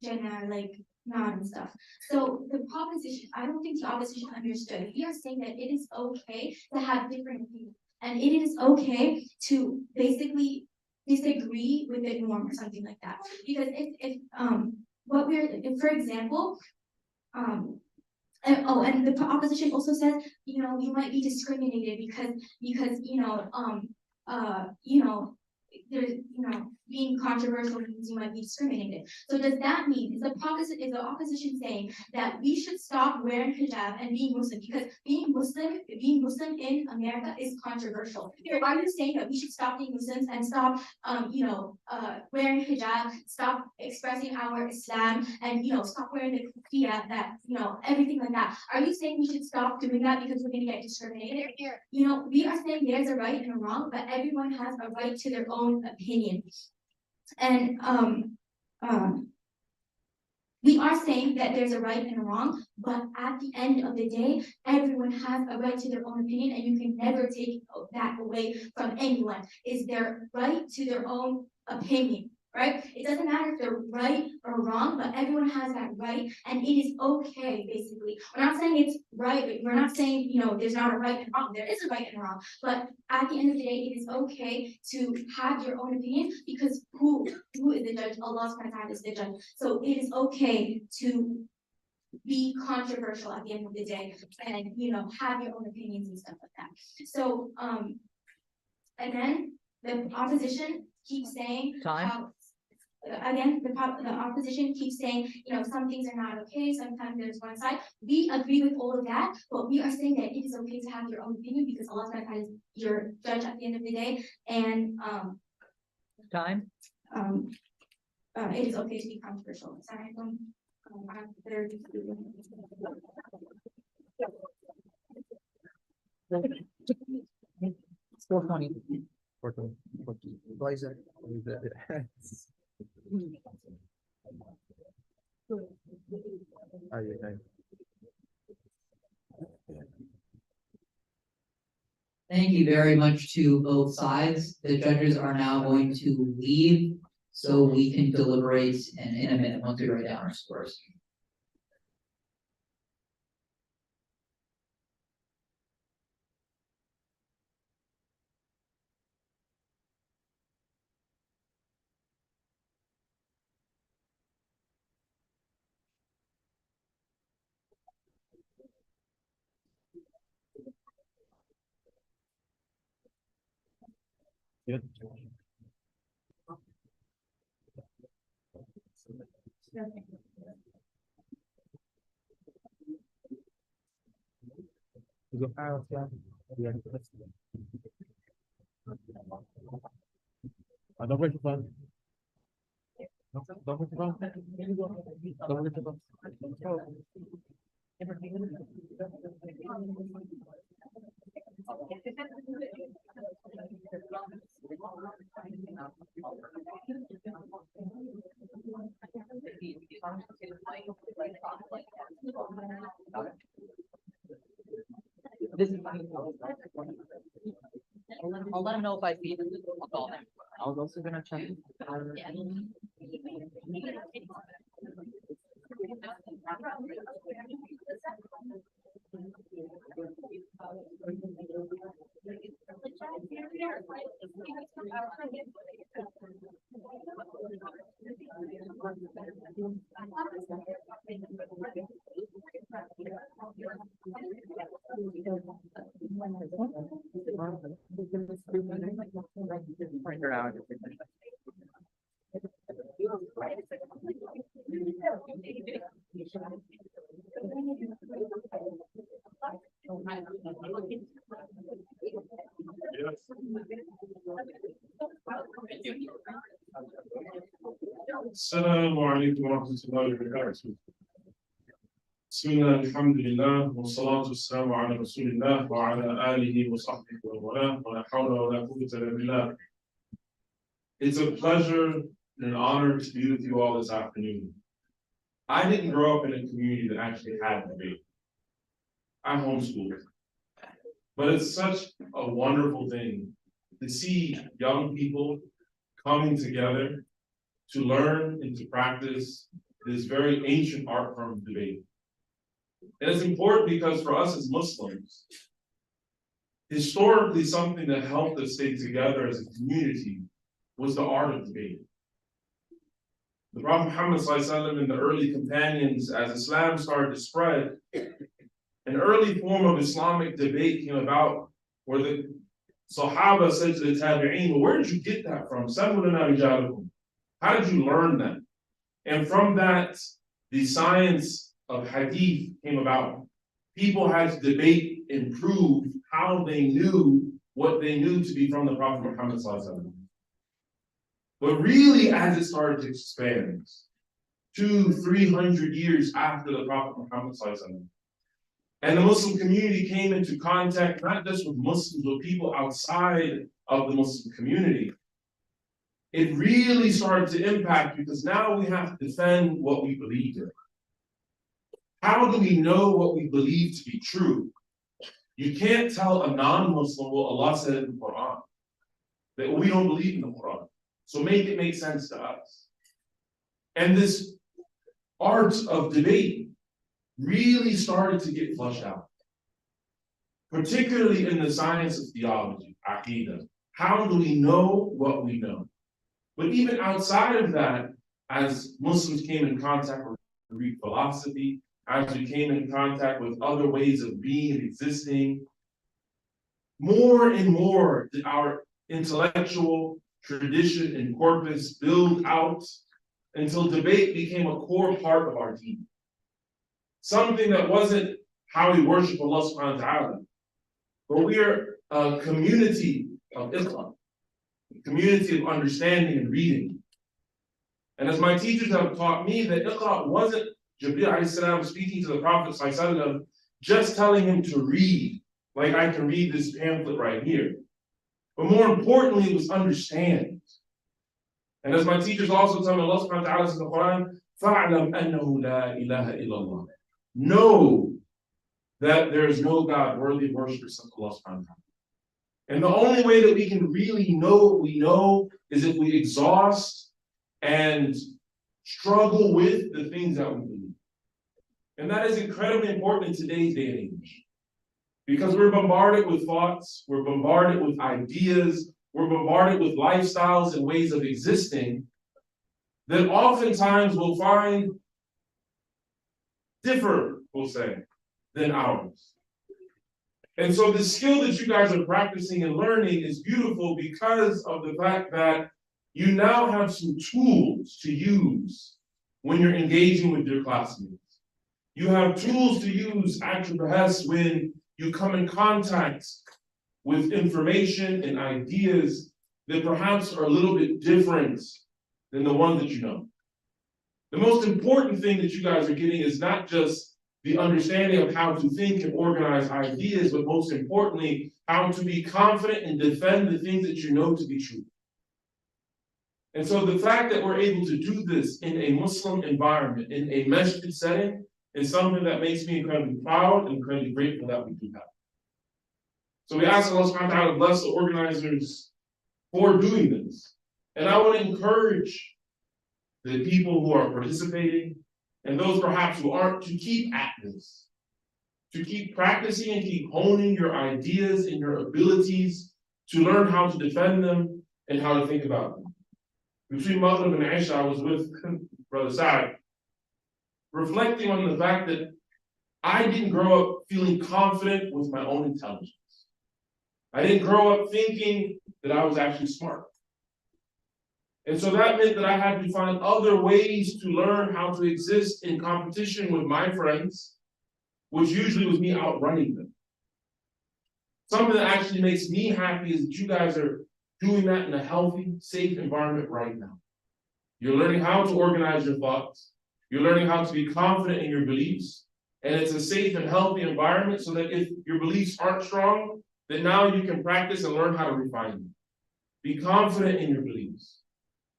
Speaker 10: Jannah, like not and stuff. So the proposition, I don't think the opposition understood. We are saying that it is okay to have different opinions, and it is okay to basically disagree with the norm or something like that. Because if for example. And the opposition also says, you might be discriminated because there's being controversial means you might be discriminated. So does that mean, is the opposition saying that we should stop wearing hijab and being Muslim, because being Muslim in America is controversial? Are you saying that we should stop being Muslims and stop wearing hijab, stop expressing our Islam, and stop wearing the kufiya, that everything like that? Are you saying we should stop doing that because we're going to get discriminated? We are saying there's a right and a wrong, but everyone has a right to their own opinion. And we are saying that there's a right and a wrong, but at the end of the day, everyone has a right to their own opinion, and you can never take that away from anyone. Is their right to their own opinion, right? It doesn't matter if they're right or wrong, but everyone has that right, and it is okay, basically. We're not saying it's right, we're not saying, there's not a right and wrong. There is a right and a wrong, but at the end of the day, it is okay to have your own opinion, because who is the judge? Allah subhanahu wa ta'ala is the judge. So it is okay to be controversial at the end of the day, and have your own opinions and stuff like that. So and then the opposition keeps saying how, again, the opposition keeps saying, some things are not okay, sometimes there's one side. We agree with all of that, but we are saying that it is okay to have your own opinion, because Allah subhanahu wa ta'ala is your judge at the end of the day, and it is okay to be controversial. Sorry,
Speaker 4: It's 4:20.
Speaker 1: Why is that? Are you
Speaker 5: Thank you very much to both sides. The judges are now going to leave so we can deliberate in a minute once we write down our scores.
Speaker 1: Good. You go out, yeah. Yeah. Don't break the phone. Don't break the phone. Don't break the phone.
Speaker 4: I'll let him know if I see them. I'll call them.
Speaker 1: I was also gonna check. Point her out.
Speaker 11: السلام عليكم ورحمة الله وبركاته. بسم الله الحمد لله والصلاة والسلام على رسول الله وعلى آله وصحبه ومن ولا حول ولا قوة إلا بالله. It's a pleasure and an honor to be with you all this afternoon. I didn't grow up in a community that actually had debate. I'm homeschooled. But it's such a wonderful thing to see young people coming together to learn and to practice this very ancient art form of debate. And it's important because for us as Muslims, historically something that helped us stay together as a community was the art of debate. The Prophet Muhammad ﷺ and the early companions, as Islam started to spread, an early form of Islamic debate came about where the Sahaba said to the Tabi'een, well, where did you get that from? How did you learn that? And from that, the science of hadith came about. People had to debate and prove how they knew what they knew to be from the Prophet Muhammad ﷺ. But really, as it started to expand, 200-300 years after the Prophet Muhammad ﷺ, and the Muslim community came into contact not just with Muslims, but people outside of the Muslim community, it really started to impact because now we have to defend what we believe in. How do we know what we believe to be true? You can't tell a non-Muslim what Allah said in the Quran, that we don't believe in the Quran. So make it make sense to us. And this art of debate really started to get flushed out, particularly in the science of theology, Aqidah. How do we know what we know? But even outside of that, as Muslims came in contact with Greek philosophy, as we came in contact with other ways of being and existing, more and more did our intellectual tradition and corpus build out until debate became a core part of our deen. Something that wasn't how we worship Allah subhanahu wa ta'ala, but we are a community of Islam, a community of understanding and reading. And as my teachers have taught me, that Iqra wasn't Jibreel alayhi salam speaking to the Prophet sallallahu just telling him to read, like I can read this pamphlet right here. But more importantly, it was understand. And as my teachers also tell me, Allah subhanahu wa ta'ala says in the Quran, فَاعْلَمْ أَنَّهُ لَا إِلَهَ إِلَّا اللَّهِ. Know that there is no God worthy of worship except Allah subhanahu wa ta'ala. And the only way that we can really know what we know is if we exhaust and struggle with the things that we believe. And that is incredibly important in today's day and age. Because we're bombarded with thoughts, we're bombarded with ideas, we're bombarded with lifestyles and ways of existing that oftentimes we'll find differ, we'll say, than ours. And so the skill that you guys are practicing and learning is beautiful because of the fact that you now have some tools to use when you're engaging with your classmates. You have tools to use at your behest when you come in contact with information and ideas that perhaps are a little bit different than the ones that you know. The most important thing that you guys are getting is not just the understanding of how to think and organize ideas, but most importantly, how to be confident and defend the things that you know to be true. And so the fact that we're able to do this in a Muslim environment, in a masjid setting, is something that makes me incredibly proud and incredibly grateful that we do that. So we ask Allah subhanahu wa ta'ala to bless the organizers for doing this. And I want to encourage the people who are participating and those perhaps who aren't to keep at this, to keep practicing and keep honing your ideas and your abilities to learn how to defend them and how to think about them. Between Maghrib and Isha, I was with Brother Saad, reflecting on the fact that I didn't grow up feeling confident with my own intelligence. I didn't grow up thinking that I was actually smart. And so that meant that I had to find other ways to learn how to exist in competition with my friends, which usually was me outrunning them. Something that actually makes me happy is that you guys are doing that in a healthy, safe environment right now. You're learning how to organize your thoughts. You're learning how to be confident in your beliefs. And it's a safe and healthy environment so that if your beliefs aren't strong, then now you can practice and learn how to refine them. Be confident in your beliefs.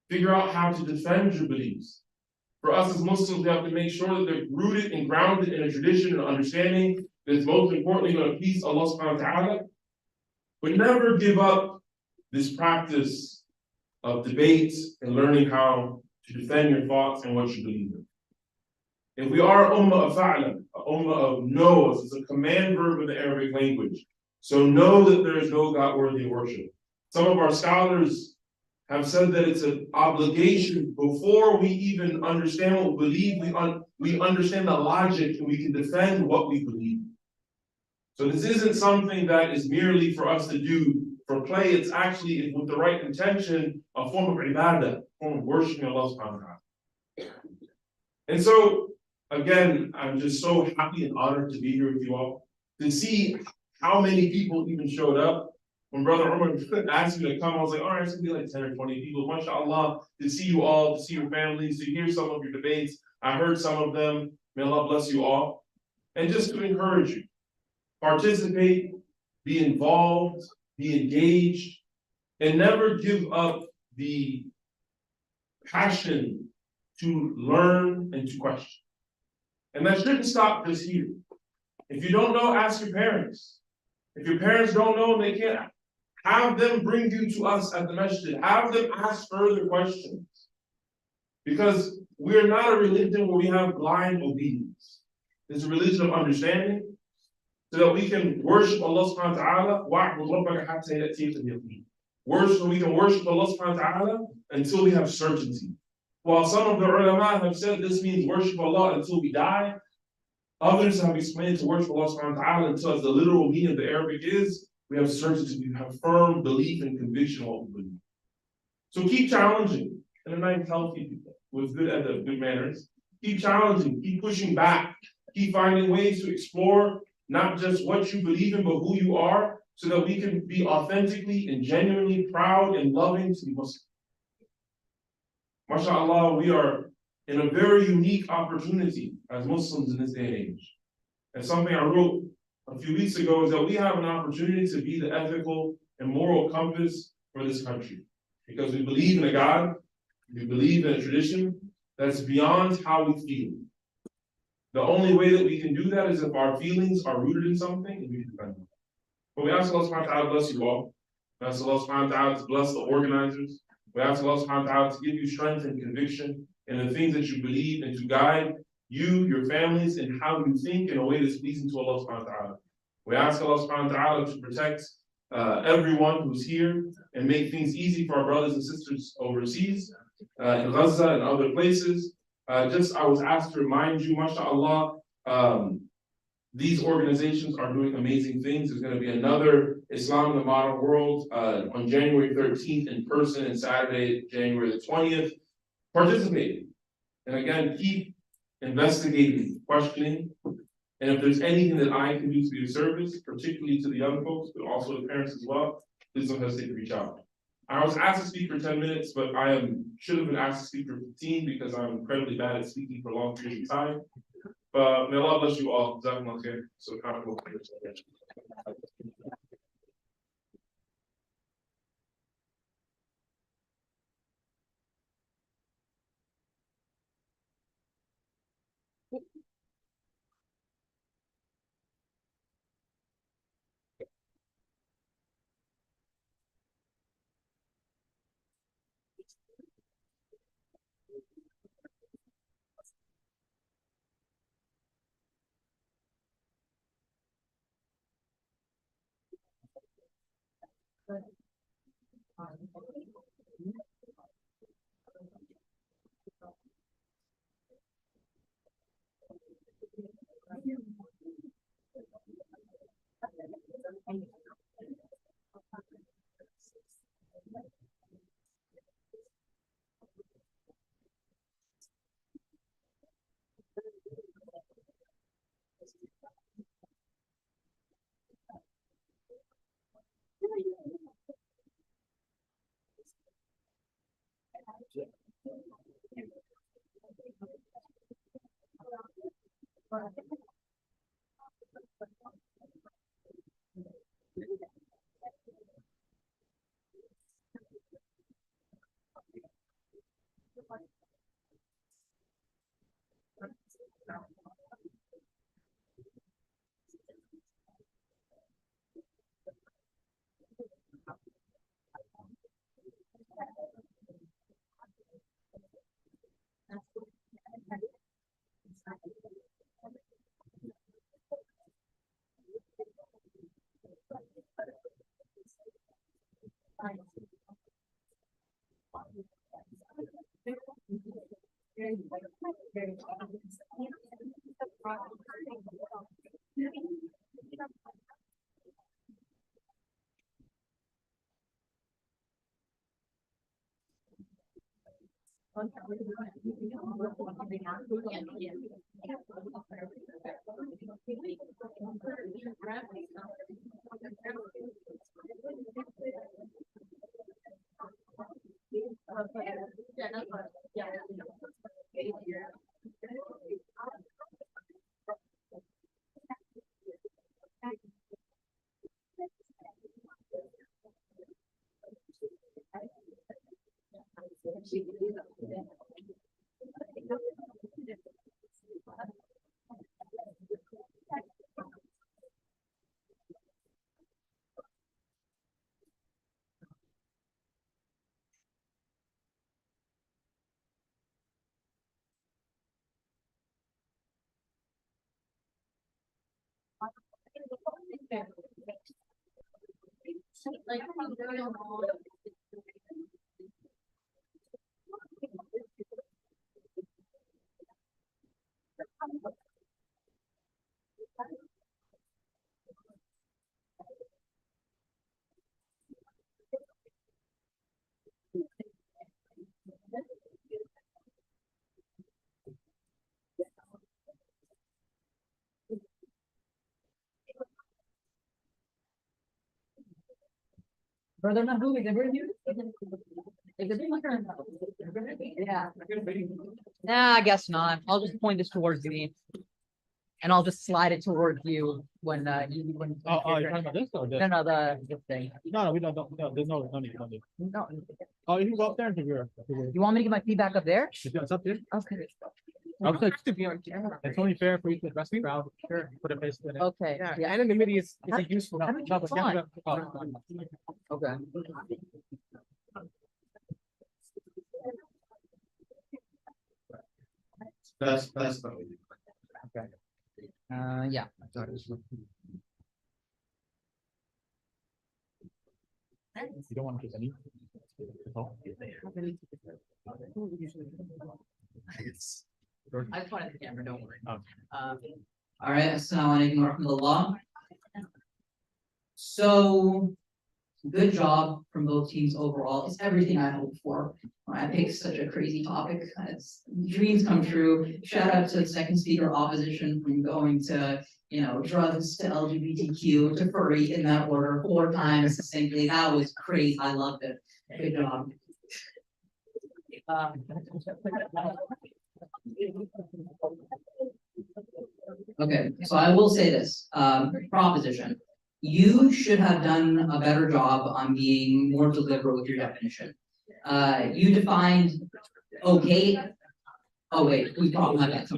Speaker 11: Figure out how to defend your beliefs. For us as Muslims, we have to make sure that they're rooted and grounded in a tradition and understanding that's most importantly going to please Allah subhanahu wa ta'ala. But never give up this practice of debate and learning how to defend your thoughts and what you believe in. If we are ummah of fa'lam, a ummah of knows, it's a command verb in the Arabic language. So know that there is no God worthy of worship. Some of our scholars have said that it's an obligation before we even understand what we believe, we understand the logic and we can defend what we believe. So this isn't something that is merely for us to do for play, it's actually with the right intention, a form of ibadah, a form of worshiping Allah subhanahu wa ta'ala. And so, again, I'm just so happy and honored to be here with you all, to see how many people even showed up. When Brother Umar asked me to come, I was like, all right, it's gonna be like 10 or 20 people. MashaAllah, to see you all, to see your families, to hear some of your debates. I heard some of them. May Allah bless you all. And just to encourage you, participate, be involved, be engaged, and never give up the passion to learn and to question. And that shouldn't stop just here. If you don't know, ask your parents. If your parents don't know and they can't, have them bring you to us at the masjid. Have them ask further questions. Because we're not a religion where we have blind obedience. It's a religion of understanding so that we can worship Allah subhanahu wa ta'ala. Worship, we can worship Allah subhanahu wa ta'ala until we have certainty. While some of the ulama have said this means worship Allah until we die, others have explained to worship Allah subhanahu wa ta'ala until, as the literal meaning of the Arabic is, we have certainty, we have firm belief and conviction in what we believe. So keep challenging in a nice, healthy, with good adab, good manners. Keep challenging, keep pushing back, keep finding ways to explore not just what you believe in, but who you are, so that we can be authentically and genuinely proud and loving to be Muslim. MashaAllah, we are in a very unique opportunity as Muslims in this day and age. And something I wrote a few weeks ago is that we have an opportunity to be the ethical and moral compass for this country. Because we believe in a God, we believe in a tradition that's beyond how we feel. The only way that we can do that is if our feelings are rooted in something and we can defend them. But we ask Allah subhanahu wa ta'ala bless you all. We ask Allah subhanahu wa ta'ala to bless the organizers. We ask Allah subhanahu wa ta'ala to give you strength and conviction in the things that you believe and to guide you, your families, and how you think in a way that's pleasing to Allah subhanahu wa ta'ala. We ask Allah subhanahu wa ta'ala to protect everyone who's here and make things easy for our brothers and sisters overseas, in Gaza and other places. I was asked to remind you, mashallah, these organizations are doing amazing things. There's going to be another Islam in the Modern World on January 13th in person and Saturday, January the 20th. Participate. And again, keep investigating, questioning. And if there's anything that I can do to be of service, particularly to the young folks, but also the parents as well, please don't hesitate to reach out. I was asked to speak for 10 minutes, but should have been asked to speak for 15 because I'm incredibly bad at speaking for long periods of time. But may Allah bless you all. Jazakumullah khair. So
Speaker 4: Brother Nahu, is it very new? Is it yeah. Nah, I guess not. I'll just point this towards me. And I'll just slide it towards you when when
Speaker 1: you're talking about this or this?
Speaker 4: No, this thing.
Speaker 1: No, we don't, there's no need.
Speaker 4: No.
Speaker 1: Oh, you can go up there and figure.
Speaker 4: You want me to get my feedback up there?
Speaker 1: It's up there.
Speaker 4: Okay.
Speaker 1: I was like, to be on camera. It's only fair for you to address the crowd, sure, put a face in it.
Speaker 4: Okay.
Speaker 1: Yeah, anonymity is a useful.
Speaker 4: Have it be fun. Okay.
Speaker 11: That's the
Speaker 4: Okay. Yeah.
Speaker 1: You don't want to take any. Oh.
Speaker 4: I just wanted the camera, don't worry.
Speaker 1: Oh.
Speaker 5: All right, assalamualaikum warahmatullah. So, good job from both teams overall. It's everything I hoped for when I picked such a crazy topic. It's dreams come true. Shout out to the second speaker opposition from going to, drugs to LGBTQ to furry in that order 4 times succinctly. That was crazy. I loved it. Good job. Okay, so I will say this, proposition. You should have done a better job on being more deliberate with your definition. You defined okay. Oh wait, we probably have that.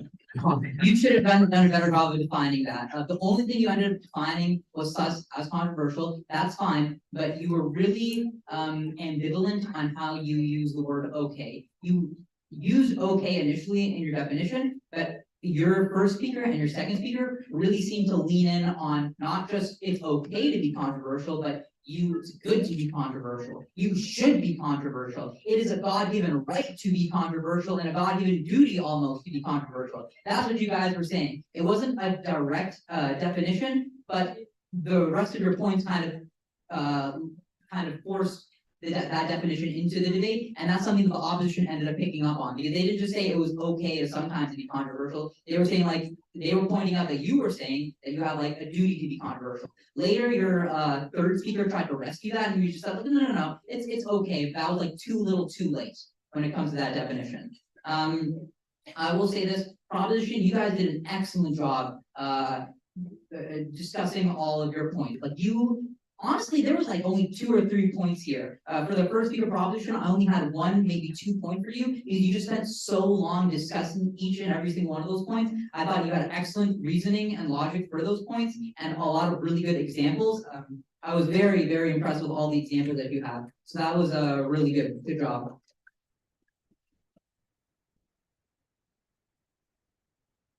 Speaker 5: You should have done a better job of defining that. The only thing you ended up defining was sus as controversial. That's fine, but you were really ambivalent on how you use the word okay. You used okay initially in your definition, but your first speaker and your second speaker really seem to lean in on not just it's okay to be controversial, but it's good to be controversial. You should be controversial. It is a God-given right to be controversial and a God-given duty almost to be controversial. That's what you guys were saying. It wasn't a direct definition, but the rest of your points kind of forced that definition into the debate, and that's something the opposition ended up picking up on, because they didn't just say it was okay to sometimes to be controversial. They were saying, like, they were pointing out that you were saying that you have like a duty to be controversial. Later, your third speaker tried to rescue that, and you just said, no, it's okay. That was like too little, too late when it comes to that definition. I will say this, proposition, you guys did an excellent job discussing all of your points. Like honestly, there was like only 2 or 3 points here. For the first speaker proposition, I only had 1, maybe 2 points for you, because you just spent so long discussing each and every single one of those points. I thought you had excellent reasoning and logic for those points, and a lot of really good examples. I was very, very impressed with all the examples that you had. So that was a really good job.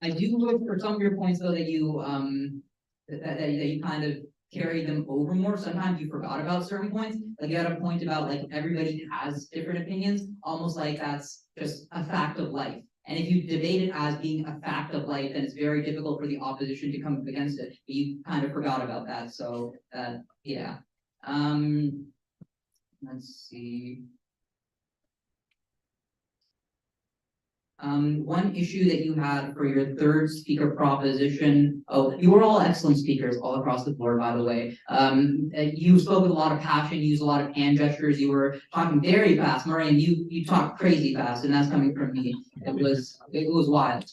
Speaker 5: I do look for some of your points though that you that you kind of carried them over more. Sometimes you forgot about certain points. Like you had a point about like everybody has different opinions, almost like that's just a fact of life. And if you debate it as being a fact of life, then it's very difficult for the opposition to come up against it. But you kind of forgot about that. So yeah. Let's see. One issue that you had for your third speaker proposition, you were all excellent speakers all across the board, by the way. You spoke with a lot of passion, you used a lot of hand gestures, you were talking very fast. Mariam, you talked crazy fast, and that's coming from me. It was wild.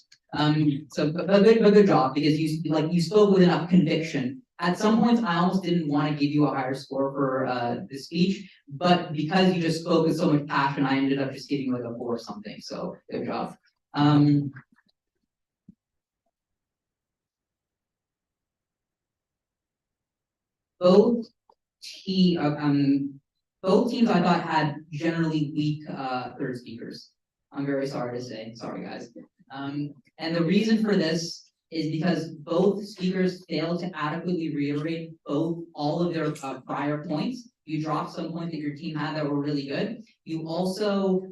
Speaker 5: So a good job, because you spoke with enough conviction. At some points, I almost didn't want to give you a higher score for the speech, but because you just spoke with so much passion, I ended up just giving you like a 4 or something. So good job. Both teams I thought had generally weak third speakers. I'm very sorry to say. Sorry, guys. And the reason for this is because both speakers failed to adequately reiterate all of their prior points. You dropped some points that your team had that were really good. You also,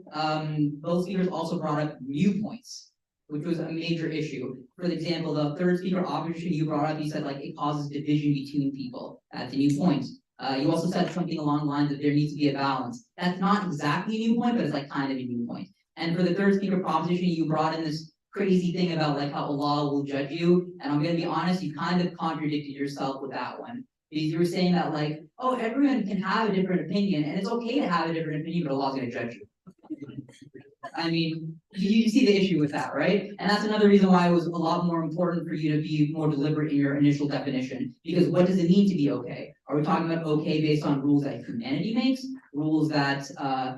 Speaker 5: both speakers also brought up new points, which was a major issue. For example, the third speaker opposition you brought up, you said like it causes division between people. That's a new point. You also said something along the lines that there needs to be a balance. That's not exactly a new point, but it's like kind of a new point. And for the third speaker proposition, you brought in this crazy thing about like how Allah will judge you. And I'm gonna be honest, you kind of contradicted yourself with that one. Because you were saying that like, oh, everyone can have a different opinion, and it's okay to have a different opinion, but Allah's gonna judge you. I mean, you see the issue with that, right? And that's another reason why it was a lot more important for you to be more deliberate in your initial definition. Because what does it mean to be okay? Are we talking about okay based on rules that humanity makes, rules that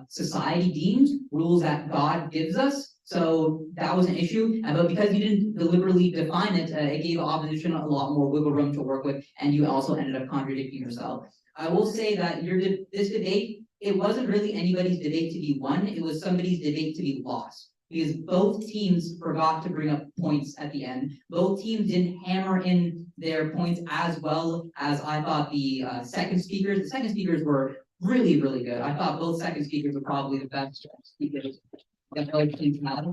Speaker 5: society deems, rules that God gives us? So that was an issue, but because you didn't deliberately define it, it gave opposition a lot more wiggle room to work with, and you also ended up contradicting yourself. I will say that this debate, it wasn't really anybody's debate to be won, it was somebody's debate to be lost. Because both teams forgot to bring up points at the end. Both teams didn't hammer in their points as well as I thought the second speakers. The second speakers were really, really good. I thought both second speakers were probably the best speakers that both teams had.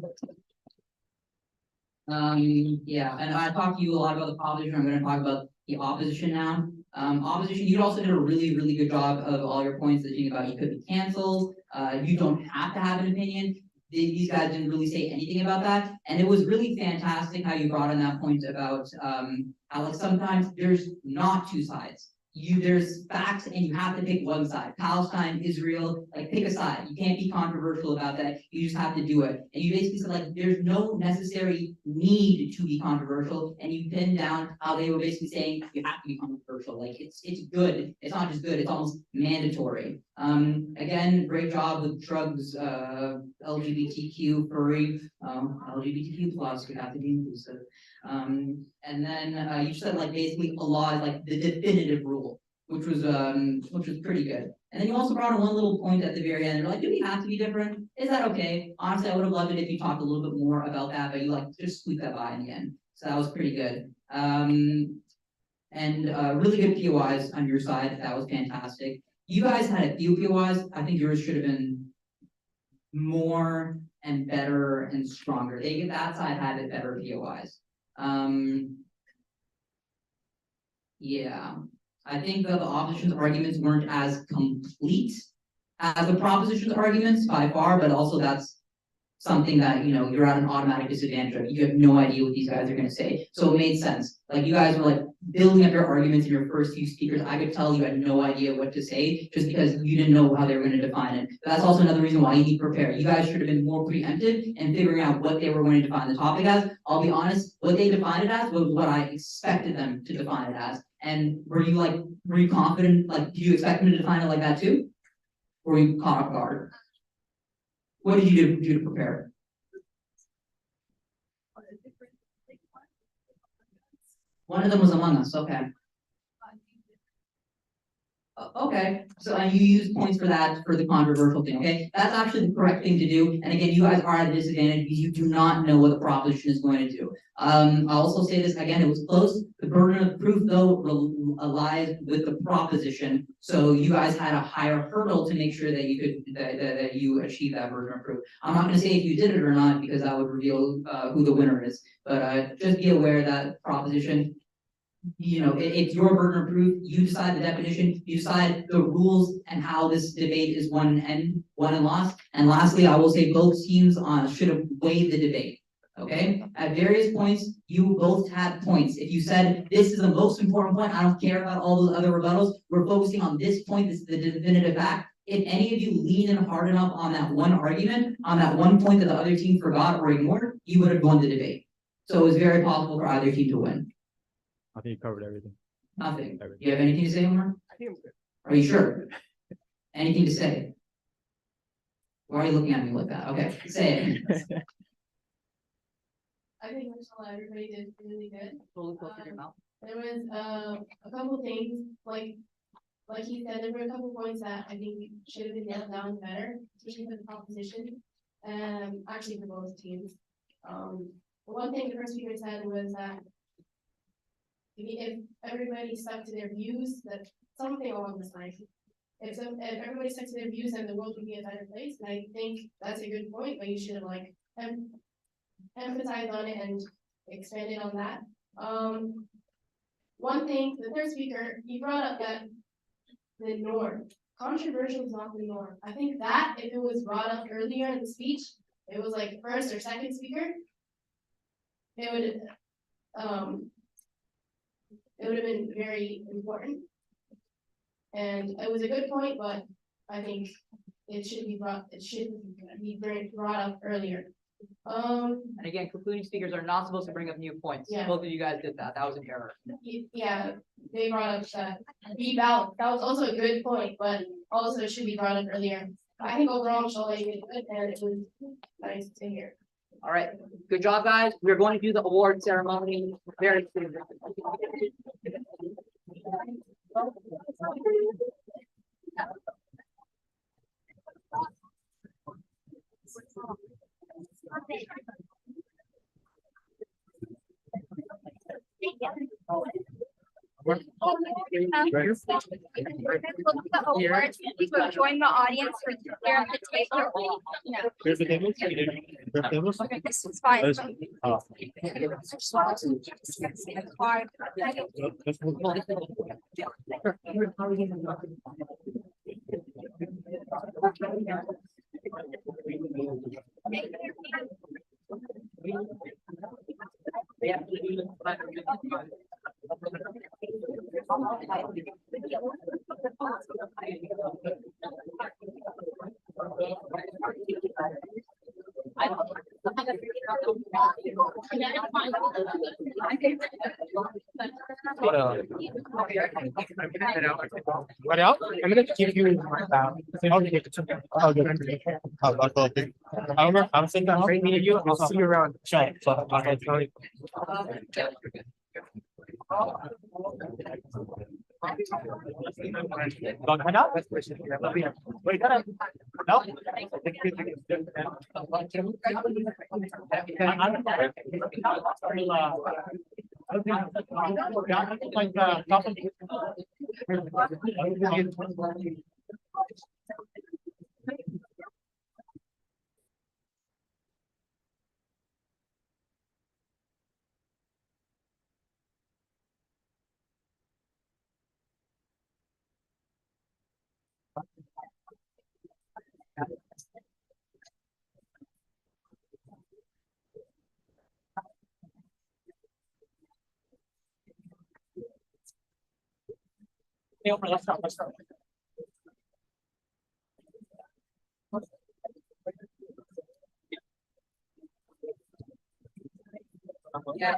Speaker 5: Yeah, and I talked to you a lot about the proposition. I'm going to talk about the opposition now. Opposition, you also did a really, really good job of all your points. The thing about you could be canceled. You don't have to have an opinion. These guys didn't really say anything about that, and it was really fantastic how you brought in that point about how like sometimes there's not two sides. There's facts and you have to pick one side. Palestine, Israel, like pick a side. You can't be controversial about that. You just have to do it. And you basically said like there's no necessary need to be controversial. And you pinned down how they were basically saying you have to be controversial. Like it's good. It's not just good, it's almost mandatory. Again, great job with drugs, LGBTQ furry, LGBTQ plus, we have to be inclusive. And then you said like basically a law is like the definitive rule, which was pretty good. And then you also brought in one little point at the very end. You're like, do we have to be different? Is that okay? Honestly, I would have loved it if you talked a little bit more about that, but you like just squeaked that by in the end. So that was pretty good. And really good POIs on your side. That was fantastic. You guys had a few POIs. I think yours should have been more and better and stronger. That side had it better POIs. Yeah, I think that the opposition's arguments weren't as complete as the proposition's arguments by far, but also that's something that, you know, you're at an automatic disadvantage of. You have no idea what these guys are going to say. So it made sense. Like you guys were like building up your arguments in your first few speakers. I could tell you had no idea what to say just because you didn't know how they were going to define it. But that's also another reason why you need to prepare. You guys should have been more preemptive and figuring out what they were going to define the topic as. I'll be honest, what they defined it as was what I expected them to define it as. And were you confident? Like, do you expect them to define it like that too? Or were you caught off guard? What did you do to prepare? One of them was Among Us, okay. Okay, so and you use points for that for the controversial thing, okay? That's actually the correct thing to do. And again, you guys are at a disadvantage because you do not know what the proposition is going to do. I'll also say this again, it was close. The burden of proof though lies with the proposition. So you guys had a higher hurdle to make sure that you could that you achieve that burden of proof. I'm not going to say if you did it or not because that would reveal who the winner is. But just be aware that proposition, you know, it's your burden of proof. You decide the definition, you decide the rules and how this debate is won and lost. And lastly, I will say both teams should have weighed the debate. Okay, at various points, you both had points. If you said this is the most important point, I don't care about all those other rebuttals. We're focusing on this point. This is the definitive fact. If any of you lean in hard enough on that one argument, on that one point that the other team forgot or ignored, you would have won the debate. So it was very possible for either team to win.
Speaker 1: I think you covered everything.
Speaker 5: Nothing.
Speaker 1: Everything.
Speaker 5: Do you have anything to say, Omar?
Speaker 1: I think I'm good.
Speaker 5: Are you sure? Anything to say? Why are you looking at me like that? Okay, say it.
Speaker 9: I think everybody did really good.
Speaker 4: Fully close to your mouth.
Speaker 9: There was a couple things like he said, there were a couple points that I think should have been nailed down better, especially for the proposition, and actually for both teams. One thing the first speaker said was that if everybody stuck to their views, that something along this line. If everybody stuck to their views, then the world would be a better place. And I think that's a good point, but you should have like emphasized on it and expanded on that. One thing, the third speaker, he brought up that the norm. Controversial is not the norm. I think that if it was brought up earlier in the speech, it was like first or second speaker, it would have been very important. And it was a good point, but I think it should be brought up earlier.
Speaker 4: And again, concluding speakers are not supposed to bring up new points.
Speaker 9: Yeah.
Speaker 4: Both of you guys did that. That was an error.
Speaker 9: Yeah, they brought up that rebalance. That was also a good point, but also it should be brought up earlier. I think overall Michelle did good and it was nice to hear.
Speaker 4: All right, good job, guys. We're going to do the award ceremony very soon.
Speaker 3: Join the audience for here at the table.
Speaker 1: Here's the tables. The tables.
Speaker 3: Okay, this is fine.
Speaker 1: Oh. What else? I'm gonna give you I'm saying that great meeting you. I'll see you around. Sure. So, okay, sorry. Don't head out. Wait, no. Let's start. Yeah.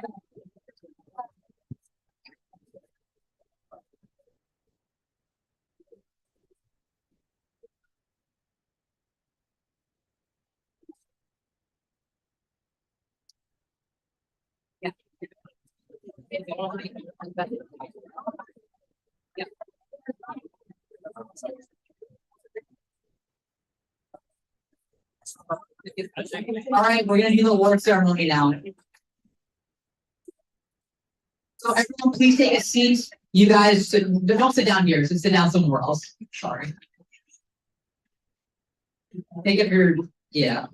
Speaker 5: All right, we're gonna do the award ceremony now. So everyone, please take a seat. You guys, don't sit down here, so sit down somewhere else. Sorry. Take up your, yeah.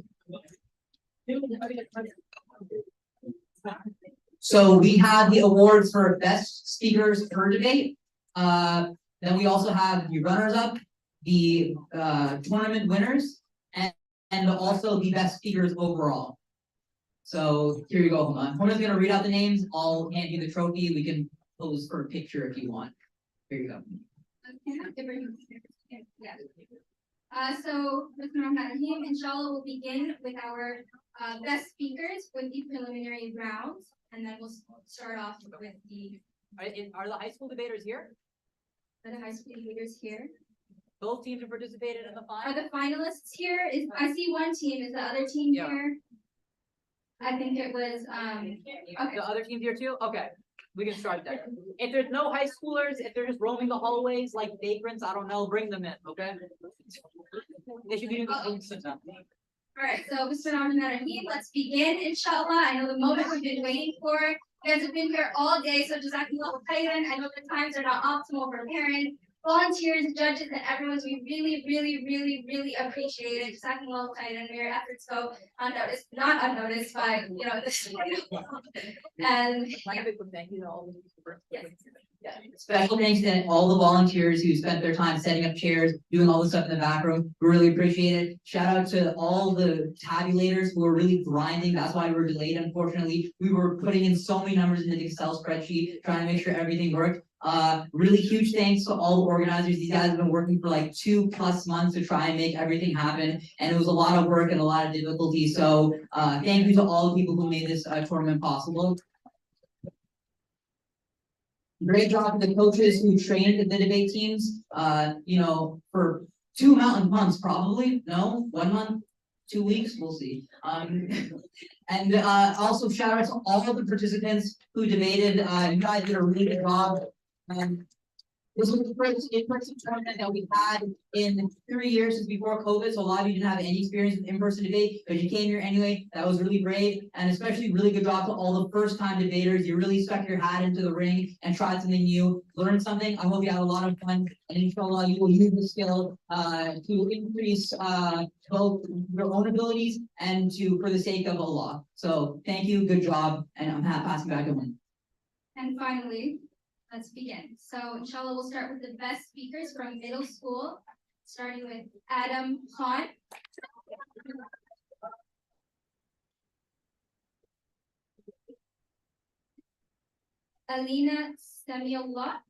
Speaker 5: So we have the awards for best speakers per debate. Then we also have the runners-up, the tournament winners, and also the best speakers overall. So here you go, hold on. I'm just gonna read out the names. I'll hand you the trophy. We can pose for a picture if you want. Here you go.
Speaker 3: So, Mr. Rahim, inshallah, we'll begin with our best speakers with the preliminary rounds, and then we'll start off with the.
Speaker 4: Are the high school debaters here?
Speaker 3: Are the high school leaders here?
Speaker 4: Both teams have participated in the final.
Speaker 3: Are the finalists here? I see one team. Is the other team
Speaker 4: Yeah.
Speaker 3: here? I think it was okay.
Speaker 4: The other team's here too? Okay, we can start there. If there's no high schoolers, if they're just roaming the hallways like vagrants, I don't know, bring them in, okay? They should be doing the
Speaker 3: All right, so Mr. Rahim, let's begin, inshallah. I know the moment we've been waiting for. You guys have been here all day, so just acting a little tight. I know the times are not optimal for parents, volunteers, judges, and everyone. We really appreciate it. Just acting a little tight, and your efforts go unnoticed, not unnoticed by this. And
Speaker 4: thank you to all the
Speaker 5: Special thanks to all the volunteers who spent their time setting up chairs, doing all the stuff in the back room. We really appreciate it. Shout out to all the tabulators who were really grinding. That's why we were delayed, unfortunately. We were putting in so many numbers in the Excel spreadsheet, trying to make sure everything worked. Really huge thanks to all the organizers. These guys have been working for like 2+ months to try and make everything happen. And it was a lot of work and a lot of difficulty. So thank you to all the people who made this tournament possible. Great job to the coaches who trained the debate teams, for 2 months, probably, no, 1 month, 2 weeks, we'll see. And also shout out to all of the participants who debated, you guys did a really good job. This was the first in-person tournament that we had in 3 years since before COVID, so a lot of you didn't have any experience with in-person debate, but you came here anyway. That was really brave, and especially really good job to all the first-time debaters. You really stuck your hat into the ring and tried something new, learned something. I hope you had a lot of fun, and inshallah you will use the skill to increase both your own abilities and for the sake of Allah. So thank you, good job, and I'm passing back to Lynn.
Speaker 3: And finally, let's begin. So inshallah, we'll start with the best speakers from middle school, starting with Adam Khan. Alina Samiullah.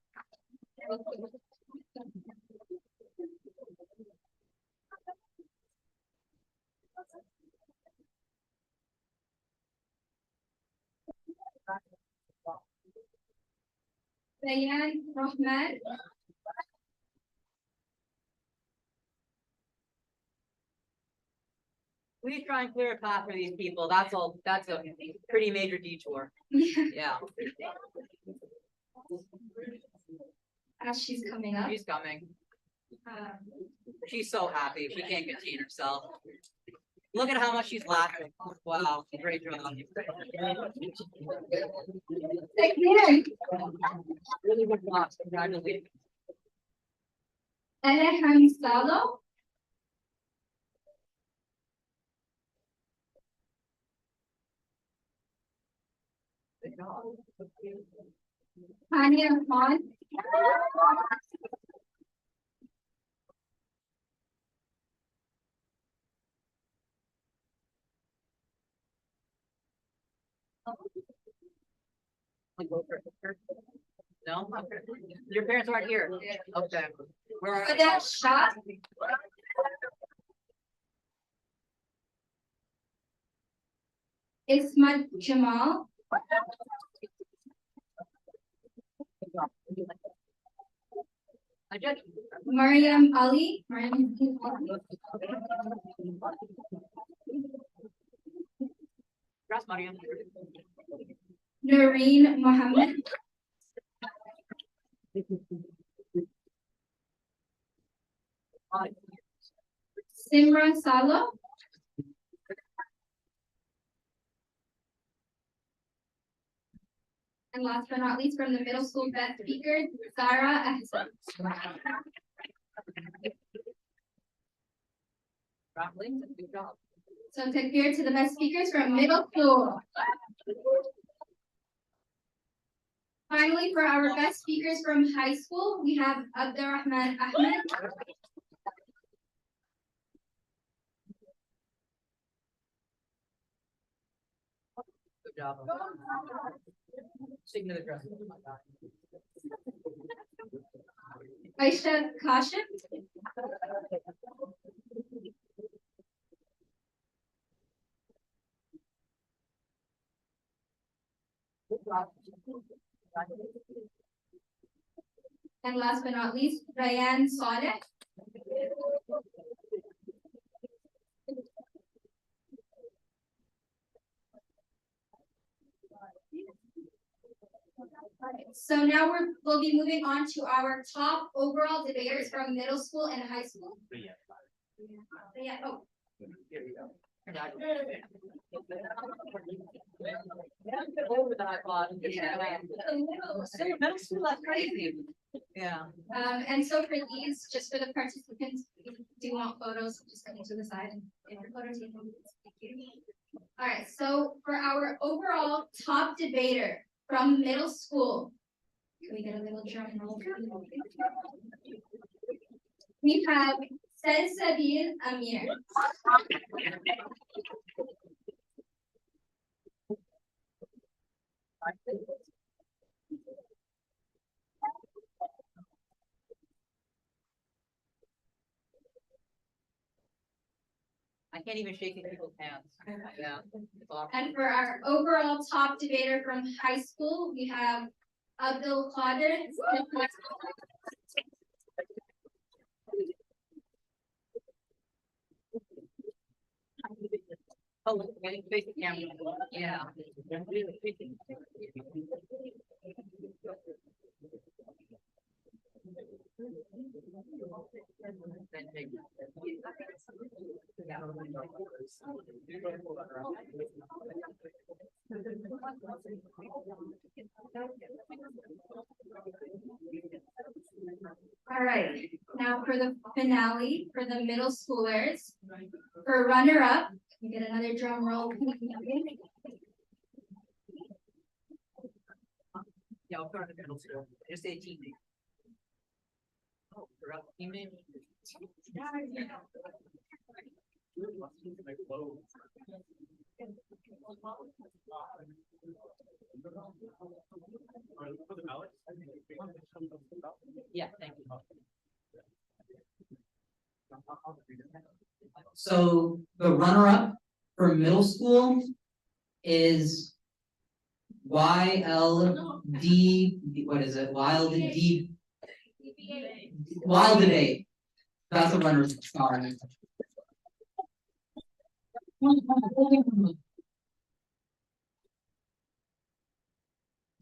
Speaker 3: Bayan Rahman.
Speaker 4: We try and clear a path for these people. That's all. That's a pretty major detour. Yeah.
Speaker 3: As she's coming up.
Speaker 4: She's coming. She's so happy. She can't contain herself. Look at how much she's laughing. Wow, great job. Really good job. Congratulations.
Speaker 3: Alejandro Salo.
Speaker 4: Good job.
Speaker 3: Tanya Khan.
Speaker 4: No? Your parents aren't here? Okay. Where are they?
Speaker 3: That shot. Ismat Jamal. Mariam Ali.
Speaker 4: Gracias, Mariam.
Speaker 3: Noreen Mohammed. Simran Salo. And last but not least, from the middle school best speakers, Zara Ahsan.
Speaker 4: Good job.
Speaker 3: So takbir to the best speakers from middle school. Finally, for our best speakers from high school, we have Abdurrahman Ahmed.
Speaker 4: Good job. Sing to the drum.
Speaker 3: Aisha Kashim. And last but not least, Ryan Saleh. So now we'll be moving on to our top overall debaters from middle school and high school. Yeah. Oh.
Speaker 4: Over the iPod. Middle school, that's crazy. Yeah.
Speaker 3: And so for these, just for the participants, if you do want photos, just come to the side and get your photo taken. Thank you. All right, so for our overall top debater from middle school, can we get a little drum roll? We have Salsabil Amir.
Speaker 4: I can't even shake people's hands. Yeah.
Speaker 3: And for our overall top debater from high school, we have Abdul Qadir.
Speaker 4: Oh, okay, face the camera. Yeah.
Speaker 3: All right, now for the finale, for the middle schoolers, for runner-up, you get another drum roll.
Speaker 4: Yeah, I'll start in the middle school. Just say team name. Oh, forgot the team name. Yeah, thank you.
Speaker 5: So the runner-up for middle school is YLD, what is it? YLD, Wild Debate. That's the runner's sorry.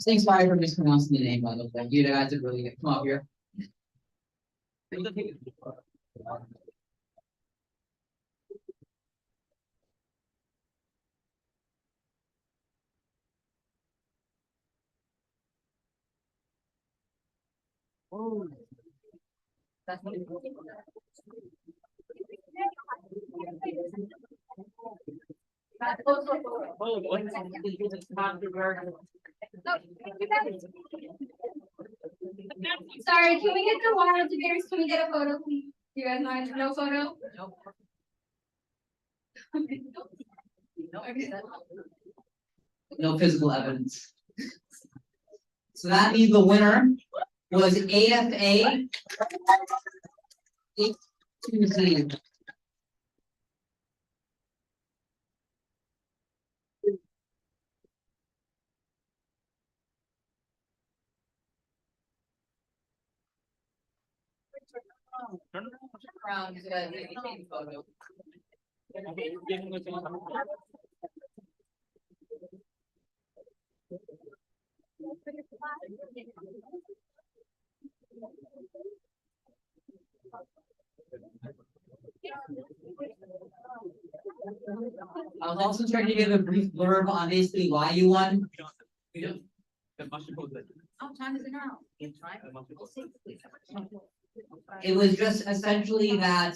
Speaker 5: Thanks, sorry for mispronouncing the name, by the way. You guys did really good. Come up here.
Speaker 4: Oh. That's what it
Speaker 3: Sorry, can we get the wild debaters? Can we get a photo, please? Do you guys mind? No photo?
Speaker 5: No physical evidence. So that means the winner was AFA 820.
Speaker 4: around the photo.
Speaker 5: I was also trying to give a brief blurb on basically why you won.
Speaker 4: How time is it now?
Speaker 5: It was just essentially that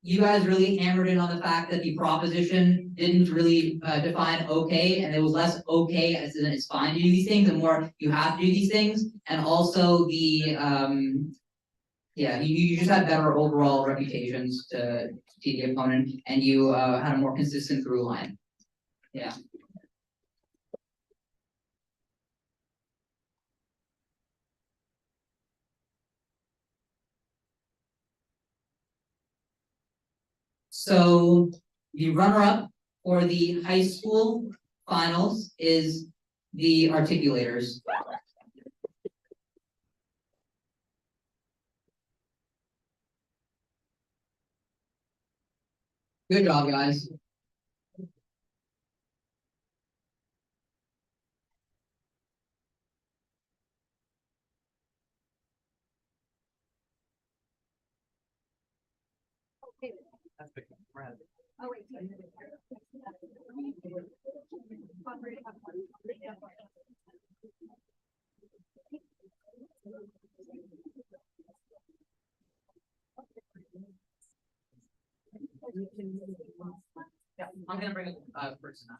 Speaker 5: you guys really hammered in on the fact that the proposition didn't really define okay, and it was less okay as in it's fine to do these things, and more you have to do these things, and also the yeah, you just had better overall reputations to the opponent, and you had a more consistent through line. Yeah. So the runner-up for the high school finals is the articulators. Good job, guys.
Speaker 3: Oh, wait.
Speaker 4: Yeah, I'm gonna bring a person up.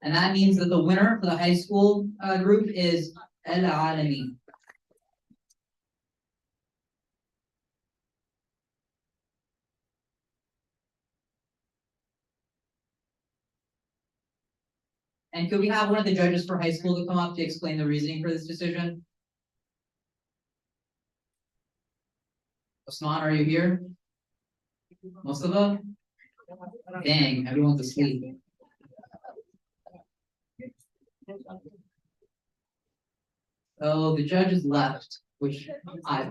Speaker 5: And that means that the winner for the high school group is El Alami. And could we have one of the judges for high school to come up to explain the reasoning for this decision? Osman, are you here? Mustafa? Dang, everyone's asleep. Oh, the judges left, which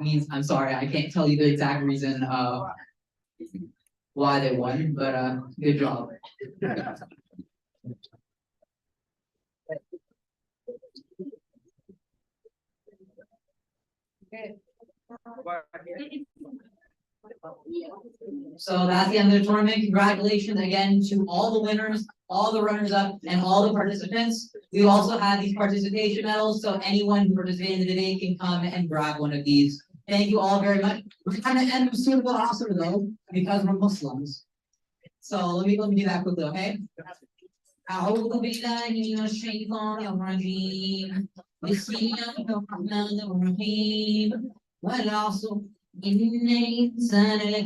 Speaker 5: means, I'm sorry, I can't tell you the exact reason, why they won, but, good job. So that's the end of the tournament. Congratulations again to all the winners, all the runners-up, and all the participants. We also have these participation medals, so anyone who participated in the debate can come and grab one of these. Thank you all very much. We're gonna end with suitable asr though, because we're Muslims. So let me do that quickly, okay? أعوذ بالله من الشيطان الرجيم بسم الله الرحمن الرحيم والعصر إن الإنسان